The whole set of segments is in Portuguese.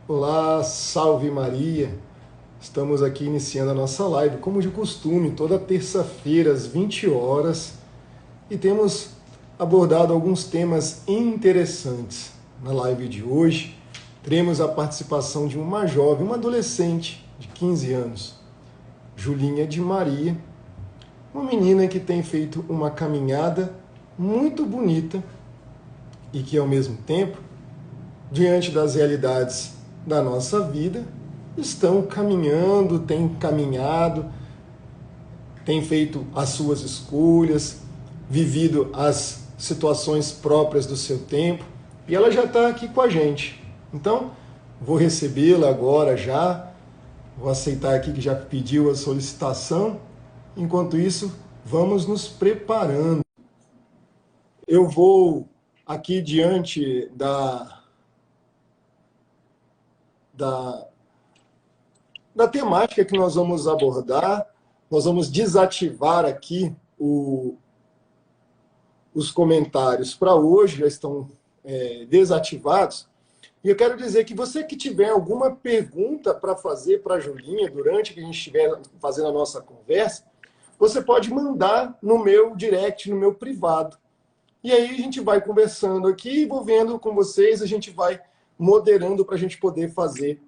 Olá, salve Maria! Estamos aqui iniciando a nossa live, como de costume, toda terça-feira às 20 horas, e temos abordado alguns temas interessantes. Na live de hoje, teremos a participação de uma jovem, uma adolescente de 15 anos, Julinha de Maria, uma menina que tem feito uma caminhada muito bonita e que, ao mesmo tempo, diante das realidades da nossa vida, estão caminhando, têm caminhado, têm feito as suas escolhas, vivido as situações próprias do seu tempo, e ela já está aqui com a gente. Então, vou recebê-la agora já, vou aceitar aqui que já pediu a solicitação. Enquanto isso, vamos nos preparando. Eu vou aqui diante da da temática que nós vamos abordar. Nós vamos desativar aqui os comentários para hoje, já estão desativados. E eu quero dizer que você que tiver alguma pergunta para fazer para a Julinha durante que a gente estiver fazendo a nossa conversa, você pode mandar no meu direct, no meu privado. E aí a gente vai conversando aqui, vou vendo com vocês, a gente vai moderando para a gente poder fazer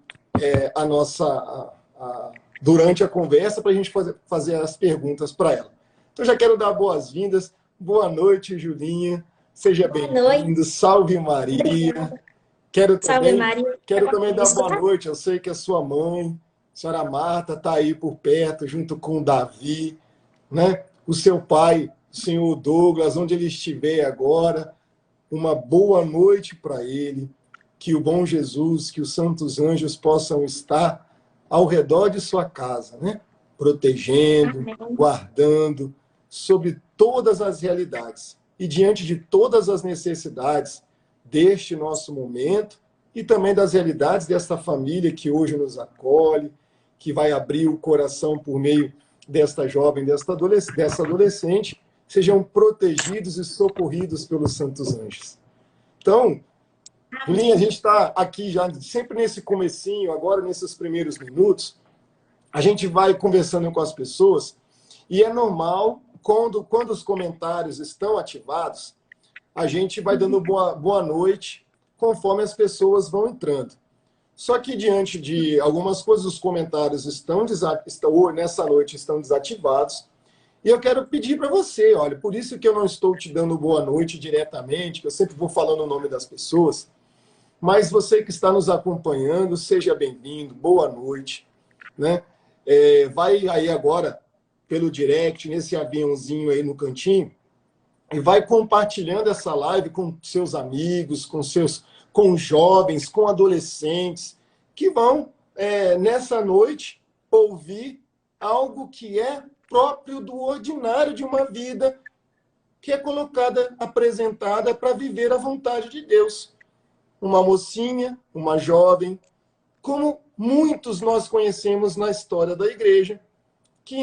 a nossa... durante a conversa, para a gente fazer as perguntas para ela. Então, já quero dar boas-vindas. Boa noite, Julinha. Seja Boa noite. bem-vindo. Salve Maria. Obrigada. Quero Salve, também, Maria. quero também Me dar boa escuta? noite. Eu sei que a sua mãe, a senhora Marta, está aí por perto, junto com o Davi, né? O seu pai, o senhor Douglas, onde ele estiver agora. Uma boa noite para ele. Que o bom Jesus, que os santos anjos possam estar ao redor de sua casa, né? Protegendo, Amém. guardando, sobre todas as realidades e diante de todas as necessidades deste nosso momento e também das realidades desta família que hoje nos acolhe, que vai abrir o coração por meio desta jovem, dessa adolescente, sejam protegidos e socorridos pelos santos anjos. Então, Julinha, a Amém. gente está aqui já sempre nesse comecinho, agora nesses primeiros minutos, a gente vai conversando com as pessoas e é normal, quando os comentários estão ativados, a gente vai dando boa noite conforme as pessoas vão entrando. Só que diante de algumas coisas, os comentários nessa noite estão desativados. E eu quero pedir para você, olha, por isso que eu não estou te dando boa noite diretamente, que eu sempre vou falando o nome das pessoas, mas você que está nos acompanhando, seja bem-vindo, boa noite, né? Vai aí agora pelo direct, nesse aviãozinho aí no cantinho, e vai compartilhando essa live com seus amigos, com jovens, com adolescentes, que vão, nessa noite, ouvir algo que é próprio do ordinário de uma vida que é colocada, apresentada para viver a vontade de Deus. Uma mocinha, uma jovem, como muitos nós conhecemos na história da igreja, que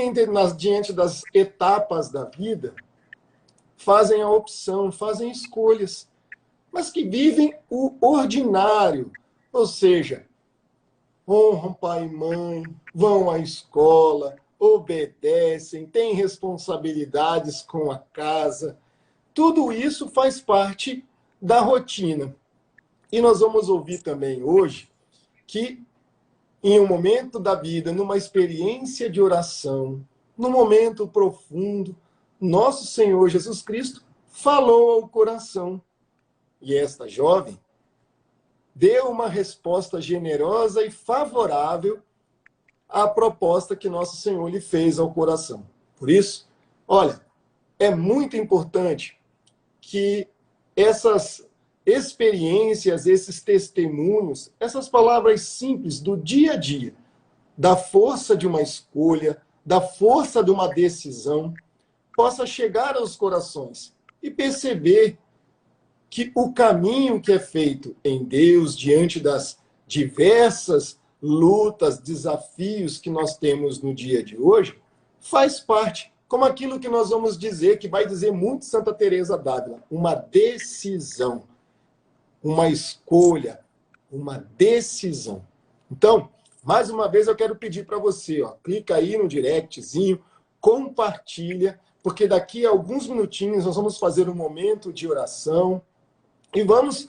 diante das etapas da vida, fazem a opção, fazem escolhas, mas que vivem o ordinário, ou seja, honram pai e mãe, vão à escola, obedecem, têm responsabilidades com a casa. Tudo isso faz parte da rotina. E nós vamos ouvir também hoje que, em um momento da vida, numa experiência de oração, num momento profundo, nosso Senhor Jesus Cristo falou ao coração. E esta jovem deu uma resposta generosa e favorável à proposta que nosso Senhor lhe fez ao coração. Por isso, olha, é muito importante que essas experiências, esses testemunhos, essas palavras simples do dia a dia, da força de uma escolha, da força de uma decisão, possa chegar aos corações e perceber que o caminho que é feito em Deus, diante das diversas lutas, desafios que nós temos no dia de hoje, faz parte, como aquilo que nós vamos dizer, que vai dizer muito Santa Teresa d'Ávila, uma decisão, uma escolha, uma decisão. Então, mais uma vez eu quero pedir para você, ó, clica aí no directzinho, compartilha, porque daqui a alguns minutinhos nós vamos fazer um momento de oração e vamos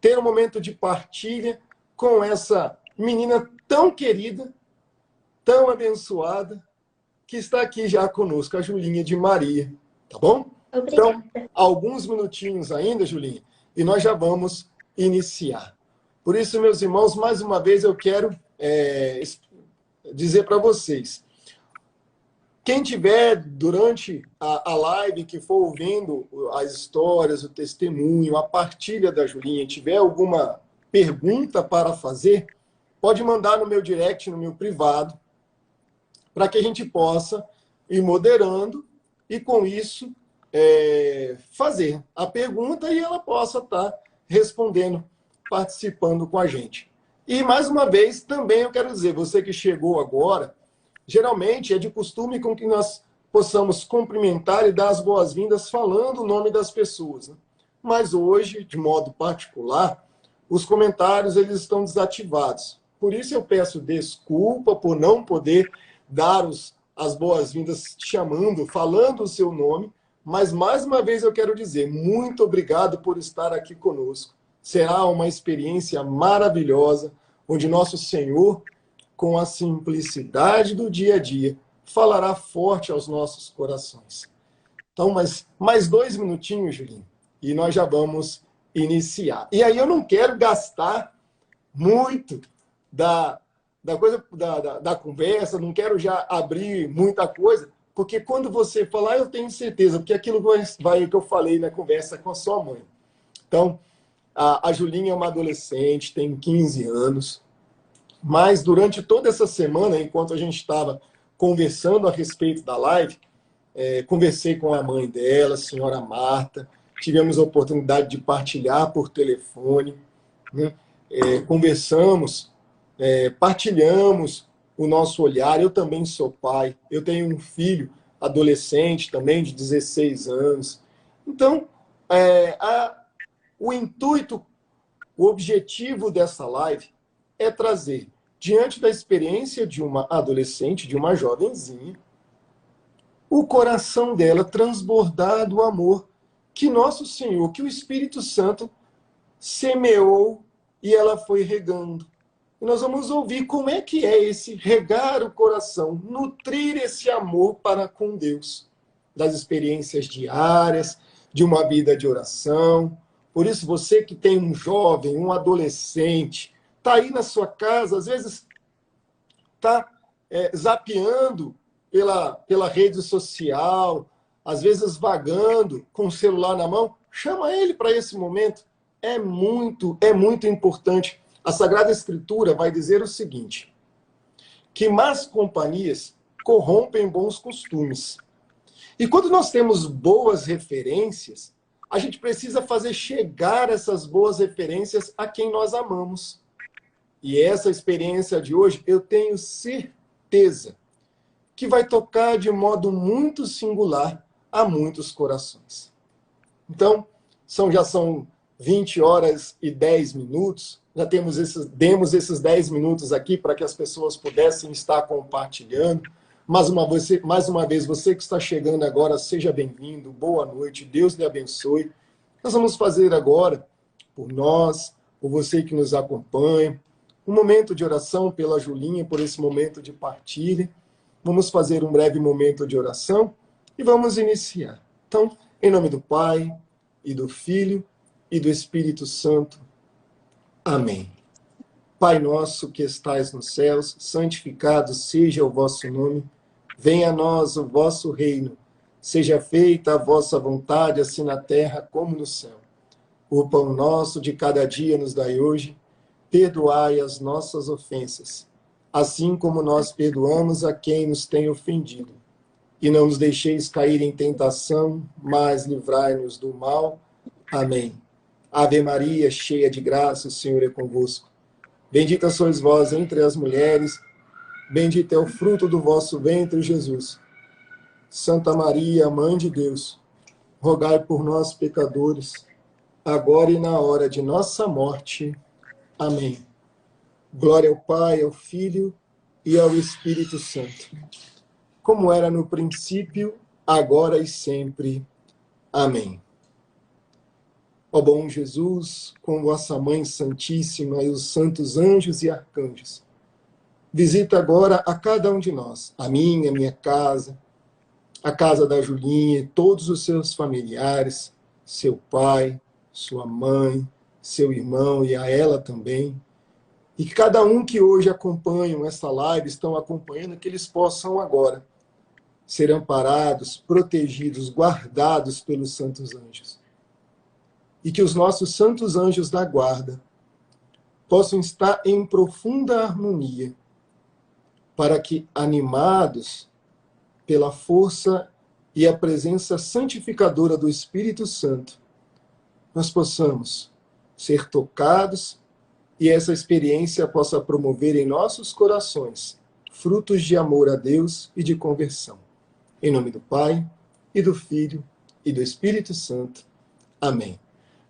ter um momento de partilha com essa menina tão querida, tão abençoada, que está aqui já conosco, a Julinha de Maria, tá bom? Obrigada. Então, alguns minutinhos ainda, Julinha, e nós já vamos iniciar. Por isso, meus irmãos, mais uma vez eu quero dizer para vocês, quem tiver durante a live, que for ouvindo as histórias, o testemunho, a partilha da Julinha, tiver alguma pergunta para fazer, pode mandar no meu direct, no meu privado, para que a gente possa ir moderando e, com isso, fazer a pergunta e ela possa estar respondendo, participando com a gente. E, mais uma vez, também eu quero dizer, você que chegou agora, geralmente é de costume com que nós possamos cumprimentar e dar as boas-vindas falando o nome das pessoas, né? Mas hoje, de modo particular, os comentários eles estão desativados. Por isso eu peço desculpa por não poder dar as boas-vindas chamando, falando o seu nome, mas mais uma vez eu quero dizer, muito obrigado por estar aqui conosco. Será uma experiência maravilhosa, onde nosso Senhor, com a simplicidade do dia a dia, falará forte aos nossos corações. Então, mais 2 minutinhos, Julinho, e nós já vamos iniciar. E aí eu não quero gastar muito da conversa, não quero já abrir muita coisa, porque quando você falar, eu tenho certeza, porque aquilo vai o que eu falei na conversa com a sua mãe. Então, a Julinha é uma adolescente, tem 15 anos, mas durante toda essa semana, enquanto a gente estava conversando a respeito da live, conversei com a mãe dela, a senhora Marta, tivemos a oportunidade de partilhar por telefone, né? Conversamos, partilhamos o nosso olhar. Eu também sou pai, eu tenho um filho adolescente também de 16 anos. Então, o intuito, o objetivo dessa live é trazer, diante da experiência de uma adolescente, de uma jovenzinha, o coração dela transbordar do amor que nosso Senhor, que o Espírito Santo semeou e ela foi regando. E nós vamos ouvir como é que é esse regar o coração, nutrir esse amor para com Deus, das experiências diárias, de uma vida de oração. Por isso, você que tem um jovem, um adolescente, está aí na sua casa, às vezes está zapeando pela rede social, às vezes vagando com o celular na mão, chama ele para esse momento. É muito importante. A Sagrada Escritura vai dizer o seguinte, que más companhias corrompem bons costumes. E quando nós temos boas referências, a gente precisa fazer chegar essas boas referências a quem nós amamos. E essa experiência de hoje, eu tenho certeza que vai tocar de modo muito singular a muitos corações. Então, já são 20 horas e 10 minutos. Já demos esses 10 minutos aqui para que as pessoas pudessem estar compartilhando. Mais uma vez, você que está chegando agora, seja bem-vindo, boa noite, Deus lhe abençoe. Nós vamos fazer agora, por nós, por você que nos acompanha, um momento de oração pela Julinha, por esse momento de partilha. Vamos fazer um breve momento de oração e vamos iniciar. Então, em nome do Pai, e do Filho, e do Espírito Santo. Amém. Pai nosso que estais nos céus, santificado seja o vosso nome. Venha a nós o vosso reino. Seja feita a vossa vontade, assim na terra como no céu. O pão nosso de cada dia nos dai hoje. Perdoai as nossas ofensas, assim como nós perdoamos a quem nos tem ofendido. E não nos deixeis cair em tentação, mas livrai-nos do mal. Amém. Ave Maria, cheia de graça, o Senhor é convosco. Bendita sois vós entre as mulheres, bendito é o fruto do vosso ventre, Jesus. Santa Maria, Mãe de Deus, rogai por nós, pecadores, agora e na hora de nossa morte. Amém. Glória ao Pai, ao Filho e ao Espírito Santo, como era no princípio, agora e sempre. Amém. Ó bom Jesus, com vossa Mãe Santíssima e os santos anjos e arcanjos, visita agora a cada um de nós, a minha casa, a casa da Julinha, todos os seus familiares, seu pai, sua mãe, seu irmão e a ela também. E que cada um que hoje acompanham essa live, estão acompanhando, que eles possam agora ser amparados, protegidos, guardados pelos santos anjos. E que os nossos santos anjos da guarda possam estar em profunda harmonia, para que, animados pela força e a presença santificadora do Espírito Santo, nós possamos ser tocados e essa experiência possa promover em nossos corações frutos de amor a Deus e de conversão. Em nome do Pai, e do Filho, e do Espírito Santo. Amém.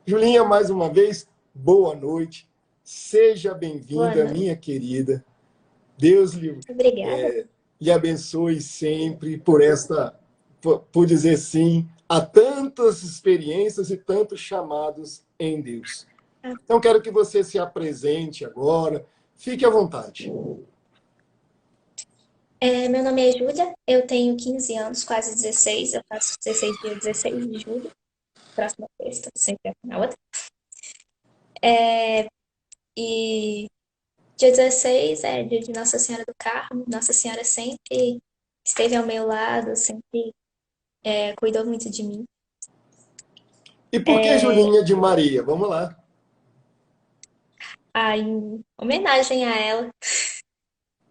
Julinha, mais uma vez, boa noite. Seja bem-vinda, minha querida. Deus lhe abençoe sempre por dizer sim, a tantas experiências e tantos chamados em Deus. Então, quero que você se apresente agora. Fique à vontade. Meu nome é Júlia, eu tenho 15 anos, quase 16. Eu faço 16 dia 16 de julho. Próxima sexta, sempre na outra. E dia 16 é dia de Nossa Senhora do Carmo. Nossa Senhora sempre esteve ao meu lado, sempre cuidou muito de mim. E por que Julinha de Maria? Vamos lá. Em homenagem a ela,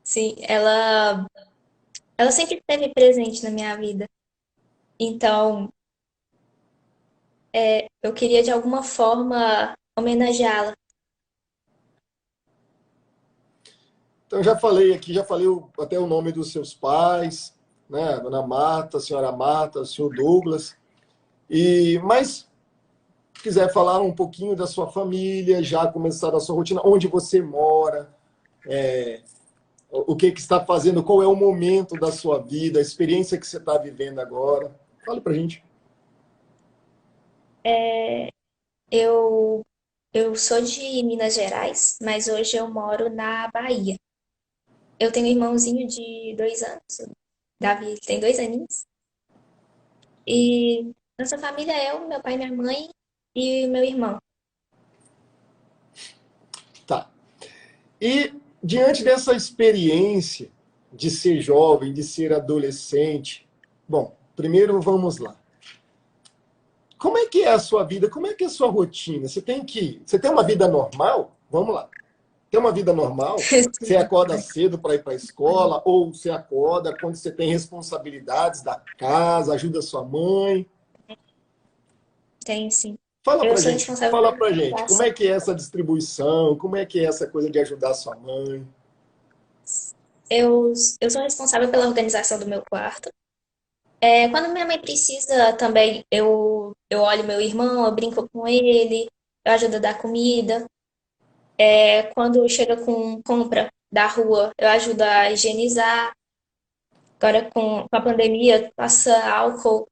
sim, ela sempre esteve presente na minha vida. Então, eu queria de alguma forma homenageá-la. Então, já falei aqui, até o nome dos seus pais, né? A dona Marta, a senhora Marta, o senhor Douglas. Mas, se quiser falar um pouquinho da sua família, já começar a sua rotina, onde você mora, o que está fazendo, qual é o momento da sua vida, a experiência que você está vivendo agora. Fale pra gente. Eu, eu sou de Minas Gerais, mas hoje eu moro na Bahia. Eu tenho um irmãozinho de 2 anos, o Davi tem 2 aninhos. E nossa família é eu, meu pai, minha mãe e meu irmão. Tá. E diante dessa experiência de ser jovem, de ser adolescente, bom, primeiro vamos lá. Como é que é a sua vida? Como é que é a sua rotina? Você tem uma vida normal? Vamos lá. Tem uma vida normal? Você acorda cedo para ir para a escola ou você acorda quando você tem responsabilidades da casa, ajuda sua mãe? Tem sim. Fala Eu pra sou gente, responsável fala pela pra gente, como organização. é que é essa distribuição? Como é que é essa coisa de ajudar sua mãe? Eu sou responsável pela organização do meu quarto. Quando minha mãe precisa também, eu olho meu irmão, eu brinco com ele, eu ajudo a dar comida. Quando chega com compra da rua, eu ajudo a higienizar. Agora, com a pandemia, passa álcool,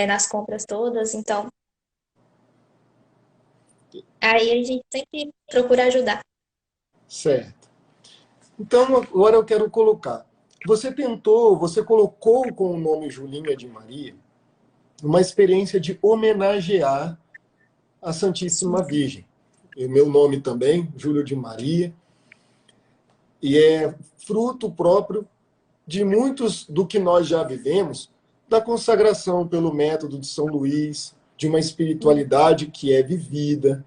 nas compras todas. Então, aí a gente sempre procura ajudar. Certo. Então, agora eu quero colocar. Você colocou com o nome Julinha de Maria uma experiência de homenagear a Sim. Santíssima Virgem. E meu nome também, Júlio de Maria, e é fruto próprio de muitos do que nós já vivemos, da consagração pelo método de São Luís, de uma espiritualidade que é vivida,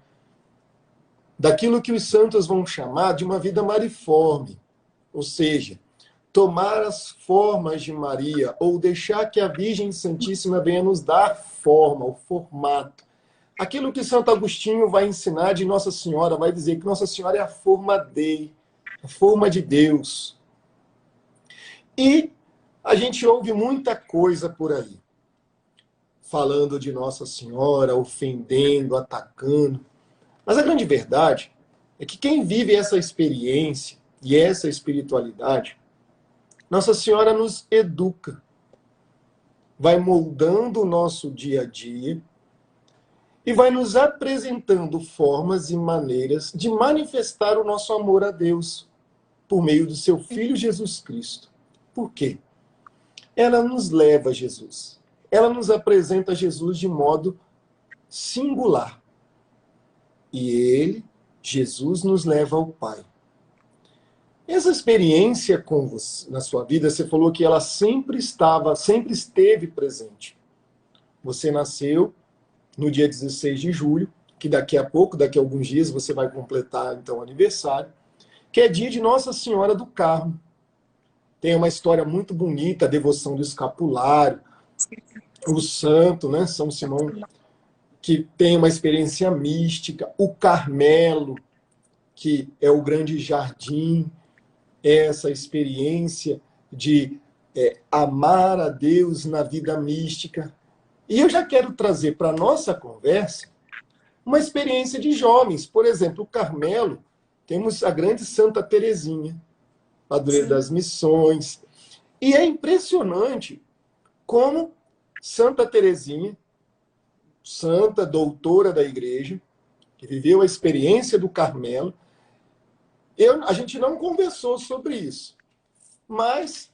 daquilo que os santos vão chamar de uma vida mariforme, ou seja, tomar as formas de Maria, ou deixar que a Virgem Santíssima venha nos dar forma, o formato. Aquilo que Santo Agostinho vai ensinar de Nossa Senhora, vai dizer que Nossa Senhora é a forma Dei, a forma de Deus. E a gente ouve muita coisa por aí, falando de Nossa Senhora, ofendendo, atacando. Mas a grande verdade é que quem vive essa experiência e essa espiritualidade, Nossa Senhora nos educa, vai moldando o nosso dia a dia e vai nos apresentando formas e maneiras de manifestar o nosso amor a Deus por meio do seu Filho Jesus Cristo. Por quê? Ela nos leva a Jesus. Ela nos apresenta Jesus de modo singular. E ele, Jesus, nos leva ao Pai. Essa experiência com você, na sua vida, você falou que ela sempre esteve presente. Você nasceu no dia 16 de julho, que daqui a pouco, daqui a alguns dias, você vai completar, então, o aniversário, que é dia de Nossa Senhora do Carmo. Tem uma história muito bonita, a devoção do escapulário, o santo, né, São Simão, que tem uma experiência mística, o Carmelo, que é o grande jardim, essa experiência de amar a Deus na vida mística. E eu já quero trazer para a nossa conversa uma experiência de jovens. Por exemplo, o Carmelo, temos a grande Santa Teresinha, padroeira das missões. E é impressionante como Santa Teresinha, santa doutora da igreja, que viveu a experiência do Carmelo, a gente não conversou sobre isso, mas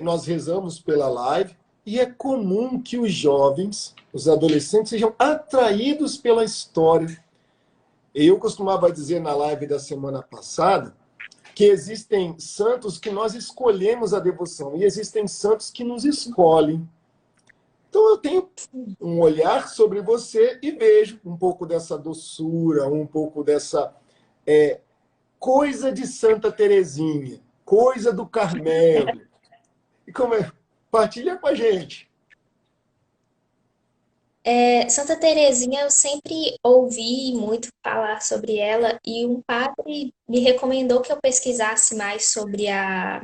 nós rezamos pela live e é comum que os jovens, os adolescentes, sejam atraídos pela história. Eu costumava dizer na live da semana passada que existem santos que nós escolhemos a devoção e existem santos que nos escolhem. Então eu tenho um olhar sobre você e vejo um pouco dessa doçura, um pouco dessa coisa de Santa Teresinha, coisa do Carmelo. E como é? Partilha com a gente. Santa Teresinha, eu sempre ouvi muito falar sobre ela e um padre me recomendou que eu pesquisasse mais sobre a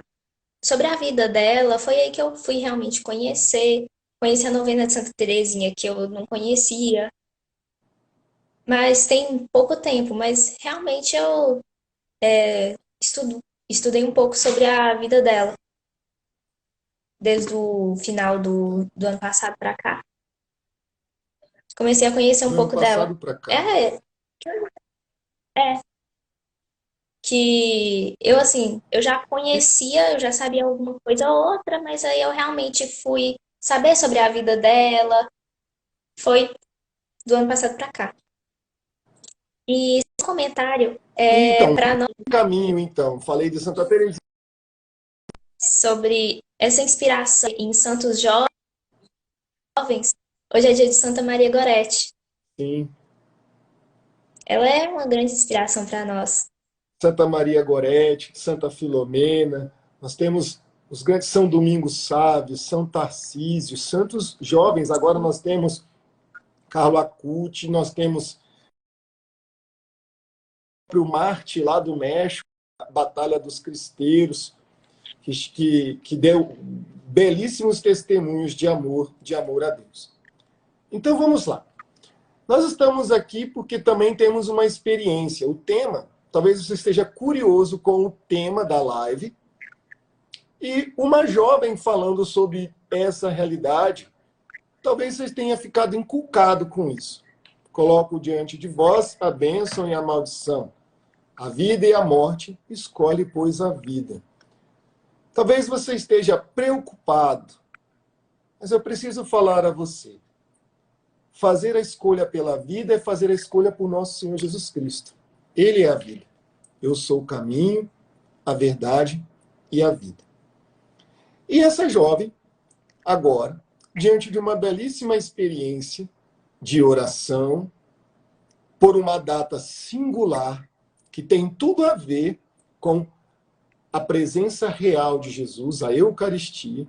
vida dela. Foi aí que eu fui realmente conhecer a novena de Santa Teresinha, que eu não conhecia, mas tem pouco tempo, mas realmente eu estudei um pouco sobre a vida dela, desde o final do ano passado para cá. Comecei a conhecer um Do ano pouco dela. passado para cá. É, é, que eu assim, eu já conhecia, eu já sabia alguma coisa ou outra, mas aí eu realmente fui saber sobre a vida dela, foi do ano passado para cá. E esse comentário Então, para nós o caminho, então. Falei de Santa Teresinha. sobre essa inspiração em santos jovens, hoje é dia de Santa Maria Gorete. Sim. Ela é uma grande inspiração para nós. Santa Maria Gorete, Santa Filomena. Nós temos os grandes São Domingos Sávio, São Tarcísio, santos jovens. Agora nós temos Carlo Acuti, nós temos o Marte lá do México, a Batalha dos Cristeiros, que deu belíssimos testemunhos de amor a Deus. Então vamos lá. Nós estamos aqui porque também temos uma experiência. O tema, talvez você esteja curioso com o tema da live, e uma jovem falando sobre essa realidade, talvez você tenha ficado inculcado com isso. Coloco diante de vós a bênção e a maldição. A vida e a morte, escolhe, pois, a vida. Talvez você esteja preocupado, mas eu preciso falar a você. Fazer a escolha pela vida é fazer a escolha por nosso Senhor Jesus Cristo. Ele é a vida. Eu sou o caminho, a verdade e a vida. E essa jovem, agora, diante de uma belíssima experiência de oração, por uma data singular, que tem tudo a ver com a presença real de Jesus, a Eucaristia,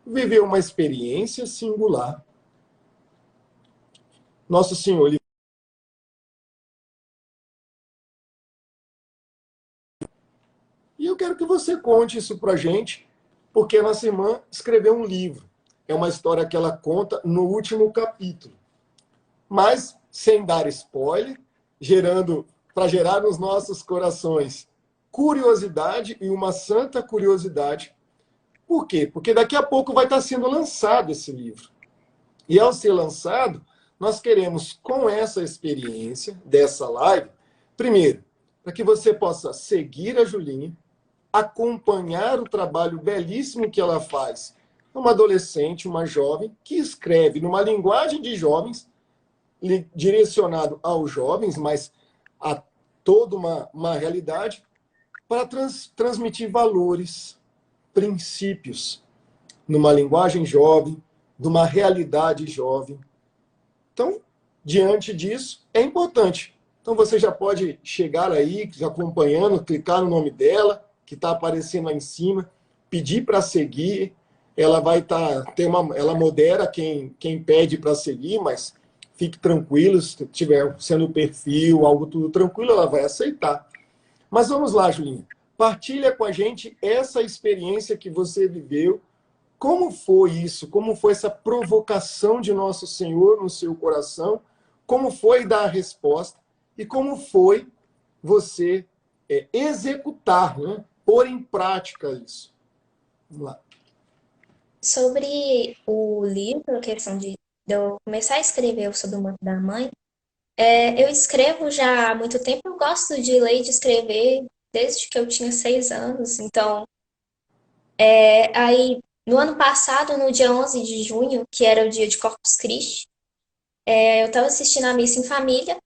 viveu uma experiência singular. Nosso Senhor. E eu quero que você conte isso para a gente, porque a nossa irmã escreveu um livro. É uma história que ela conta no último capítulo. Mas, sem dar spoiler, gerando para gerar nos nossos corações curiosidade e uma santa curiosidade. Por quê? Porque daqui a pouco vai estar sendo lançado esse livro. E ao ser lançado, nós queremos, com essa experiência dessa live, primeiro, para que você possa seguir a Julinha, acompanhar o trabalho belíssimo que ela faz. Uma adolescente, uma jovem, que escreve numa linguagem de jovens, direcionado aos jovens, mas a toda uma realidade, para transmitir valores, princípios, numa linguagem jovem, de uma realidade jovem. Então, diante disso, é importante. Então, você já pode chegar aí, acompanhando, clicar no nome dela, que está aparecendo lá em cima, pedir para seguir. Ela vai ela modera quem pede para seguir, mas fique tranquilo, se tiver sendo perfil, algo tudo tranquilo, ela vai aceitar. Mas vamos lá, Julinha. Partilha com a gente essa experiência que você viveu. Como foi isso? Como foi essa provocação de Nosso Senhor no seu coração? Como foi dar a resposta? E como foi você executar, né? Pôr em prática isso? Vamos lá. Sobre o livro, a questão de eu começar a escrever sobre o Manto da Mãe, eu escrevo já há muito tempo, eu gosto de ler e de escrever desde que eu tinha 6 anos. Então, aí no ano passado, no dia 11 de junho, que era o dia de Corpus Christi, eu estava assistindo a missa em família,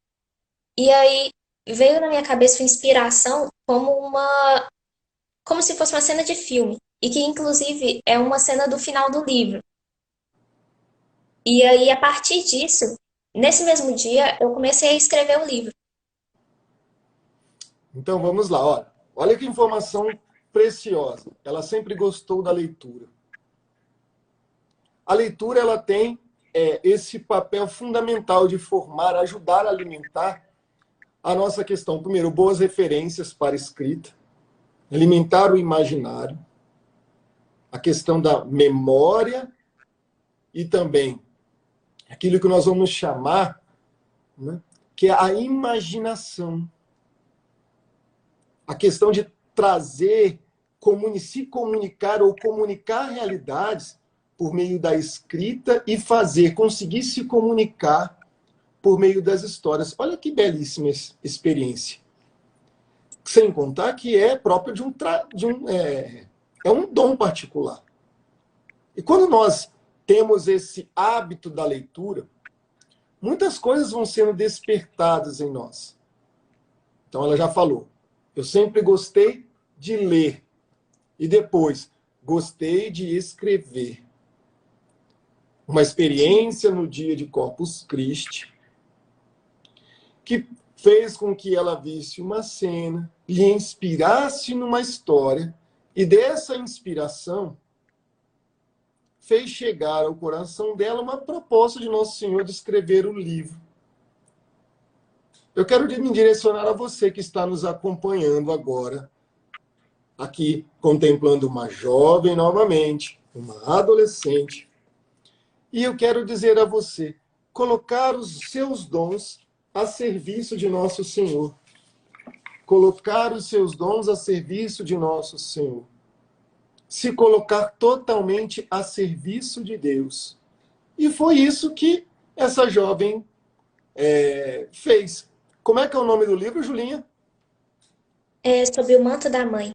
e aí veio na minha cabeça uma inspiração como se fosse uma cena de filme, e que inclusive é uma cena do final do livro. E aí, a partir disso, nesse mesmo dia, eu comecei a escrever o livro. Então vamos lá. Olha que informação preciosa. Ela sempre gostou da leitura. A leitura ela tem esse papel fundamental de formar, ajudar a alimentar a nossa questão. Primeiro, boas referências para escrita, alimentar o imaginário, a questão da memória e também aquilo que nós vamos chamar, né, que é a imaginação. A questão de trazer, se comunicar ou comunicar realidades por meio da escrita e conseguir se comunicar por meio das histórias. Olha que belíssima experiência. Sem contar que é próprio é um dom particular. E quando nós temos esse hábito da leitura, muitas coisas vão sendo despertadas em nós. Então ela já falou, eu sempre gostei de ler e depois gostei de escrever. Uma experiência no dia de Corpus Christi que fez com que ela visse uma cena, lhe inspirasse numa história, e dessa inspiração fez chegar ao coração dela uma proposta de Nosso Senhor de escrever o livro. Eu quero me direcionar a você que está nos acompanhando agora, aqui contemplando uma jovem novamente, uma adolescente, e eu quero dizer a você, colocar os seus dons a serviço de Nosso Senhor. Colocar os seus dons a serviço de Nosso Senhor. Se colocar totalmente a serviço de Deus. E foi isso que essa jovem fez. Como é que é o nome do livro, Julinha? É sobre o Manto da Mãe.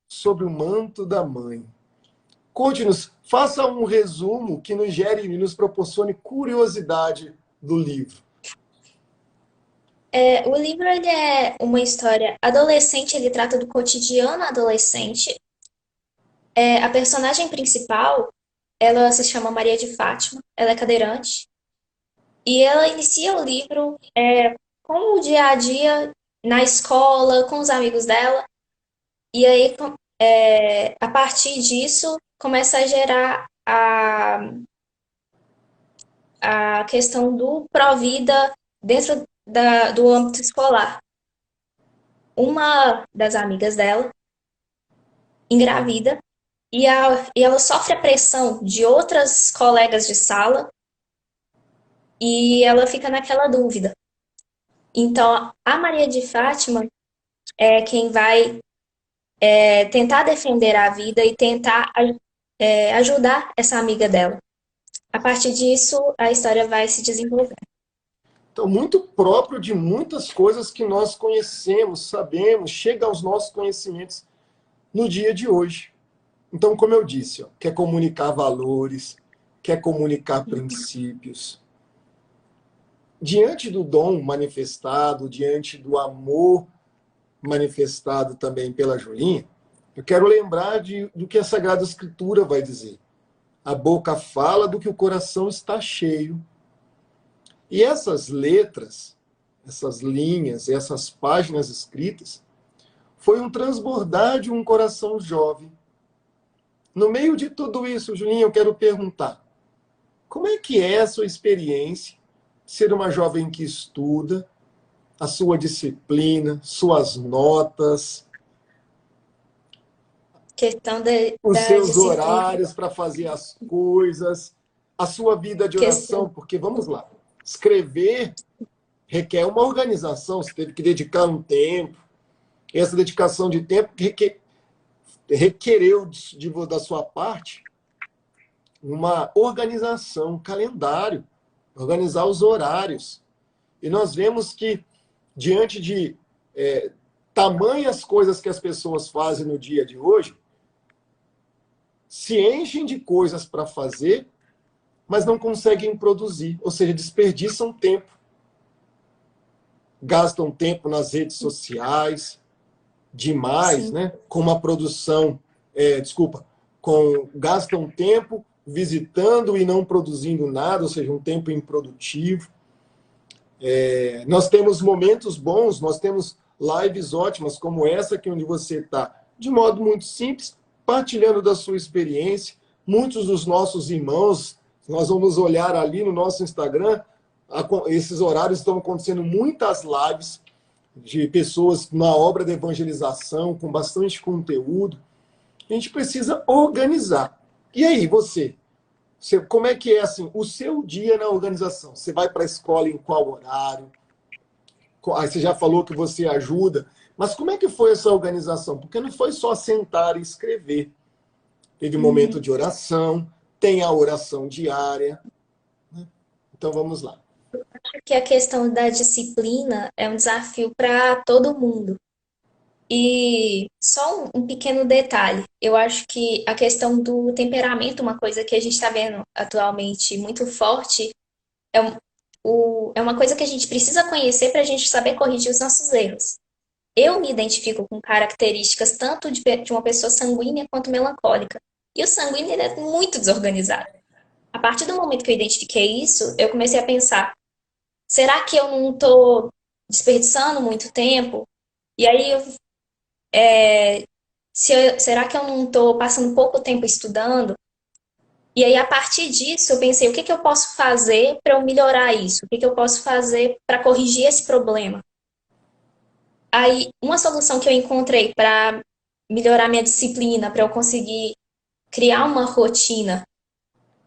Sobre o Manto da Mãe. Conte-nos, faça um resumo que nos gere e nos proporcione curiosidade do livro. O livro ele é uma história adolescente, ele trata do cotidiano adolescente. A personagem principal, ela se chama Maria de Fátima, ela é cadeirante. E ela inicia o livro com o dia a dia na escola, com os amigos dela. E aí, a partir disso, começa a gerar a questão do pró-vida dentro do âmbito escolar. Uma das amigas dela engravida e ela sofre a pressão de outras colegas de sala e ela fica naquela dúvida. Então, a Maria de Fátima é quem vai tentar defender a vida e tentar ajudar essa amiga dela. A partir disso, a história vai se desenvolver. Então, muito próprio de muitas coisas que nós conhecemos, sabemos, chega aos nossos conhecimentos no dia de hoje. Então, como eu disse, ó, quer comunicar valores, quer comunicar princípios. Diante do dom manifestado, diante do amor manifestado também pela Julinha, eu quero lembrar do que a Sagrada Escritura vai dizer. A boca fala do que o coração está cheio. E essas letras, essas linhas, essas páginas escritas, foi um transbordar de um coração jovem. No meio de tudo isso, Julinha, eu quero perguntar, como é que é a sua experiência de ser uma jovem que estuda, a sua disciplina, suas notas, Questão os da seus disciplina. horários para fazer as coisas, a sua vida de oração, Questão, porque, vamos lá, escrever requer uma organização, você teve que dedicar um tempo, essa dedicação de tempo requereu da sua parte uma organização, um calendário, organizar os horários. E nós vemos que, diante de tamanhas coisas que as pessoas fazem no dia de hoje, se enchem de coisas para fazer, mas não conseguem produzir, ou seja, desperdiçam tempo. Gastam tempo nas redes sociais, demais, sim, né? Com uma produção, gastam tempo visitando e não produzindo nada, ou seja, um tempo improdutivo. Nós temos momentos bons, nós temos lives ótimas como essa aqui onde você está, de modo muito simples, partilhando da sua experiência. Muitos dos nossos irmãos, nós vamos olhar ali no nosso Instagram, esses horários estão acontecendo muitas lives de pessoas na obra de evangelização, com bastante conteúdo. A gente precisa organizar. E aí, como é que é assim, o seu dia na organização? Você vai para a escola em qual horário? Aí você já falou que você ajuda, mas como é que foi essa organização? Porque não foi só sentar e escrever. Teve um momento de oração, tem a oração diária. Então vamos lá. que a questão da disciplina é um desafio para todo mundo. E só um pequeno detalhe, eu acho que a questão do temperamento, uma coisa que a gente está vendo atualmente muito forte, é, é uma coisa que a gente precisa conhecer para a gente saber corrigir os nossos erros. Eu me identifico com características tanto de uma pessoa sanguínea quanto melancólica. E o sanguíneo ele é muito desorganizado. A partir do momento que eu identifiquei isso, eu comecei a pensar: será que eu não estou desperdiçando muito tempo? E aí, será que eu não estou passando pouco tempo estudando? E aí, a partir disso, eu pensei: o que que eu posso fazer para eu melhorar isso? O que que eu posso fazer para corrigir esse problema? Aí, uma solução que eu encontrei para melhorar minha disciplina, para eu conseguir criar uma rotina,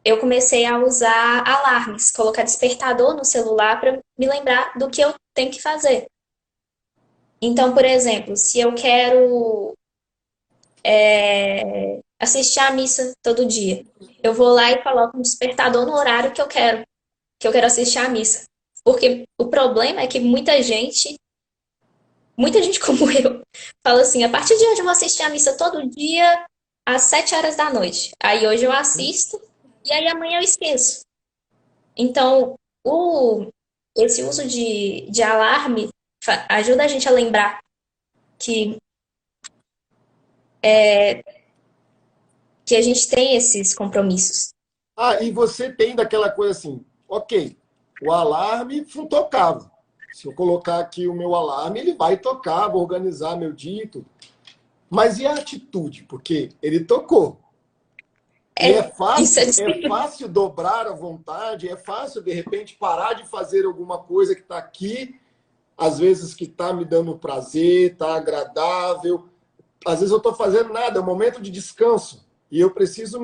eu comecei a usar alarmes, colocar despertador no celular para me lembrar do que eu tenho que fazer. Então, por exemplo, se eu quero assistir a missa todo dia, eu vou lá e coloco um despertador no horário que eu quero assistir a missa. Porque o problema é que muita gente como eu, fala assim: a partir de hoje eu vou assistir a missa todo dia às 7 horas da noite. Aí hoje eu assisto e aí amanhã eu esqueço. Então, esse uso de alarme ajuda a gente a lembrar que, que a gente tem esses compromissos. Ah, e você tem daquela coisa assim, ok, o alarme tocava. Se eu colocar aqui o meu alarme, ele vai tocar, vou organizar meu dia e tudo. Mas e a atitude? Porque ele tocou. E Isso é é disciplina. fácil dobrar a vontade, é fácil, de repente, parar de fazer alguma coisa que está aqui, às vezes que está me dando prazer, está agradável. Às vezes eu estou fazendo nada, é um momento de descanso. E eu preciso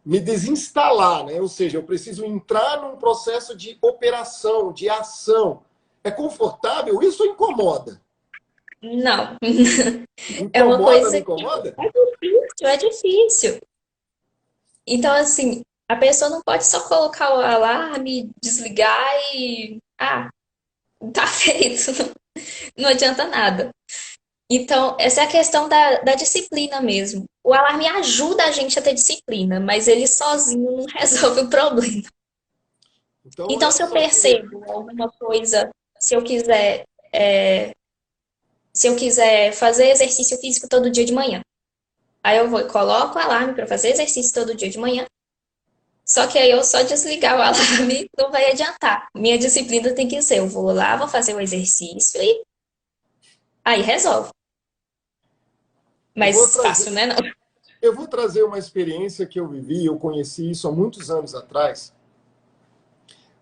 me desinstalar, né? Ou seja, eu preciso entrar num processo de operação, de ação. É confortável? Isso incomoda? Não. É uma Incomoda, não coisa que incomoda? é difícil, é difícil. Então, assim, a pessoa não pode só colocar o alarme, desligar e. Ah, tá feito. Não adianta nada. Então, essa é a questão da disciplina mesmo. O alarme ajuda a gente a ter disciplina, mas ele sozinho não resolve o problema. Então, Então, eu se eu só queria. percebo alguma coisa, se eu quiser, é, se eu quiser fazer exercício físico todo dia de manhã, aí eu vou e coloco o alarme para fazer exercício todo dia de manhã. Só que aí eu só desligar o alarme não vai adiantar. Minha disciplina tem que ser, eu vou lá, vou fazer o exercício e aí resolve. Eu vou Mas trazer, fácil, né? Não. eu vou trazer uma experiência que eu vivi, eu conheci isso há muitos anos atrás,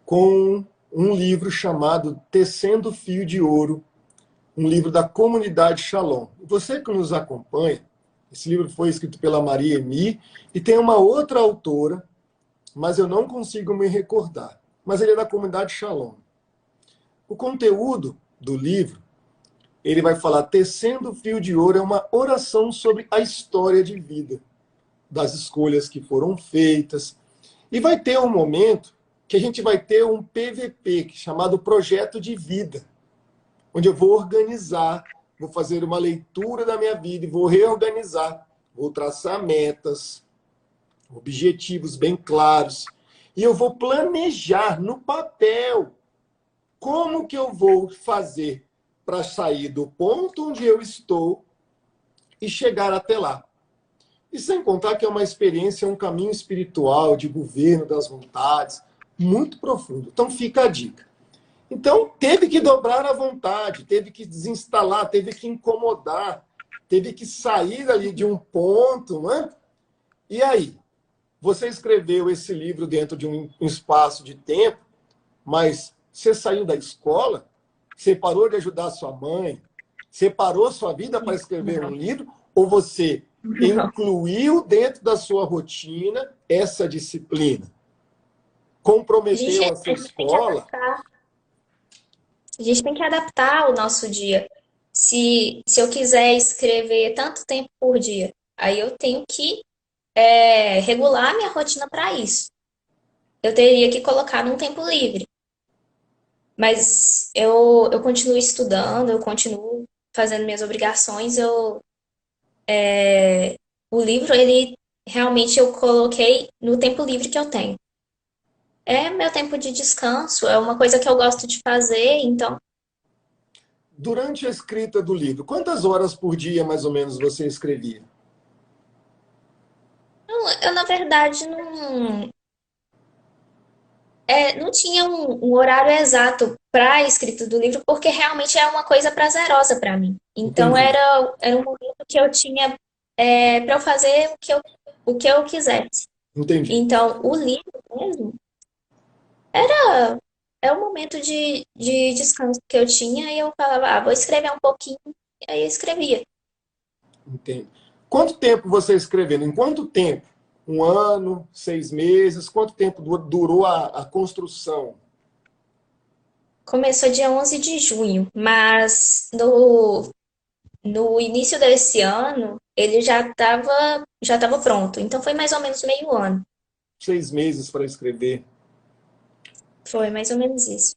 com um livro chamado Tecendo Fio de Ouro, um livro da comunidade Shalom. Você que nos acompanha, esse livro foi escrito pela Maria Emi e tem uma outra autora, mas eu não consigo me recordar. Mas ele é da comunidade Shalom. O conteúdo do livro, ele vai falar: Tecendo Fio de Ouro é uma oração sobre a história de vida, das escolhas que foram feitas. E vai ter um momento que a gente vai ter um PVP, chamado Projeto de Vida, onde eu vou organizar, vou fazer uma leitura da minha vida e vou reorganizar, vou traçar metas, objetivos bem claros, e eu vou planejar no papel como que eu vou fazer para sair do ponto onde eu estou e chegar até lá. E sem contar que é uma experiência, um caminho espiritual de governo das vontades, muito profundo. Então fica a dica. Então, teve que dobrar a vontade, teve que desinstalar, teve que incomodar, teve que sair ali de um ponto, né? E aí? Você escreveu esse livro dentro de um espaço de tempo, mas você saiu da escola, você parou de ajudar sua mãe, você parou sua vida para escrever um Não, livro, ou você não. incluiu dentro da sua rotina essa disciplina? A gente, Comprometeu a sua a gente tem que escola? adaptar. A gente tem que adaptar o nosso dia. Se eu quiser escrever tanto tempo por dia, aí eu tenho que regular a minha rotina para isso. Eu teria que colocar num tempo livre. Mas eu continuo estudando, eu continuo fazendo minhas obrigações. O livro, ele realmente eu coloquei no tempo livre que eu tenho. É meu tempo de descanso, é uma coisa que eu gosto de fazer, então Durante a escrita do livro, quantas horas por dia, mais ou menos, você escrevia? eu na verdade não tinha um horário exato para a escrita do livro, porque realmente é uma coisa prazerosa para mim. Então Entendi, era um momento que eu tinha para eu fazer o que eu quisesse. entendi. Então o livro mesmo era o momento de descanso que eu tinha e eu falava, vou escrever um pouquinho, e aí eu escrevia. Entendo. Quanto tempo você escrevendo? Em quanto tempo? Um ano, 6 meses? Quanto tempo durou a construção? Começou dia 11 de junho, mas no início desse ano ele já tava pronto. Então foi mais ou menos meio ano. 6 meses para escrever. Foi mais ou menos isso.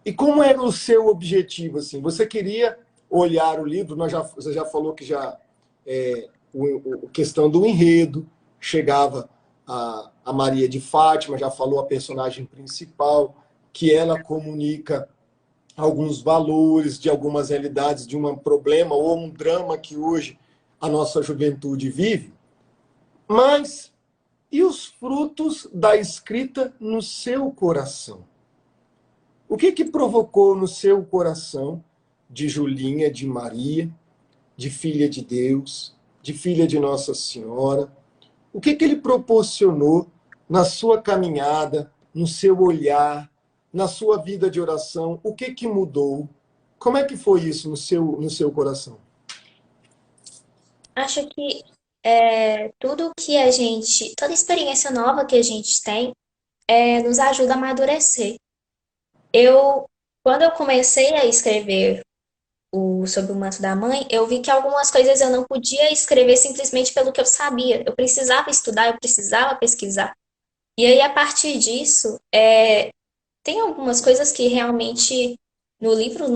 E como era o seu objetivo? Assim? Você queria olhar o livro? Você já falou que já a questão do enredo chegava a Maria de Fátima, já falou a personagem principal, que ela comunica alguns valores de algumas realidades de um problema ou um drama que hoje a nossa juventude vive. Mas e os frutos da escrita no seu coração? O que que provocou no seu coração de Julinha, de Maria, de filha de Deus, de filha de Nossa Senhora? O que que ele proporcionou na sua caminhada, no seu olhar, na sua vida de oração? O que que mudou? Como é que foi isso no seu coração? Acho que tudo que a gente, toda experiência nova que a gente tem, nos ajuda a amadurecer. Eu, quando eu comecei a escrever sobre o manto da mãe, eu vi que algumas coisas eu não podia escrever simplesmente pelo que eu sabia. Eu precisava estudar, eu precisava pesquisar. E aí, a partir disso, tem algumas coisas que realmente no livro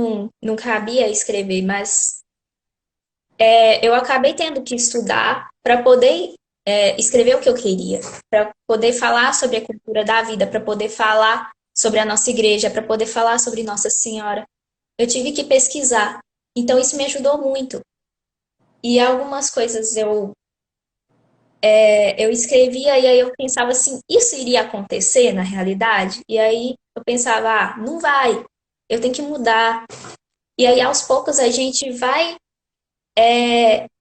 não cabia escrever, mas eu acabei tendo que estudar para poder escrever o que eu queria, para poder falar sobre a cultura da vida, para poder falar sobre a nossa igreja, para poder falar sobre Nossa Senhora. Eu tive que pesquisar. Então, isso me ajudou muito. E algumas coisas eu escrevia e aí eu pensava assim, isso iria acontecer na realidade? E aí eu pensava, não vai, eu tenho que mudar. E aí, aos poucos, a gente vai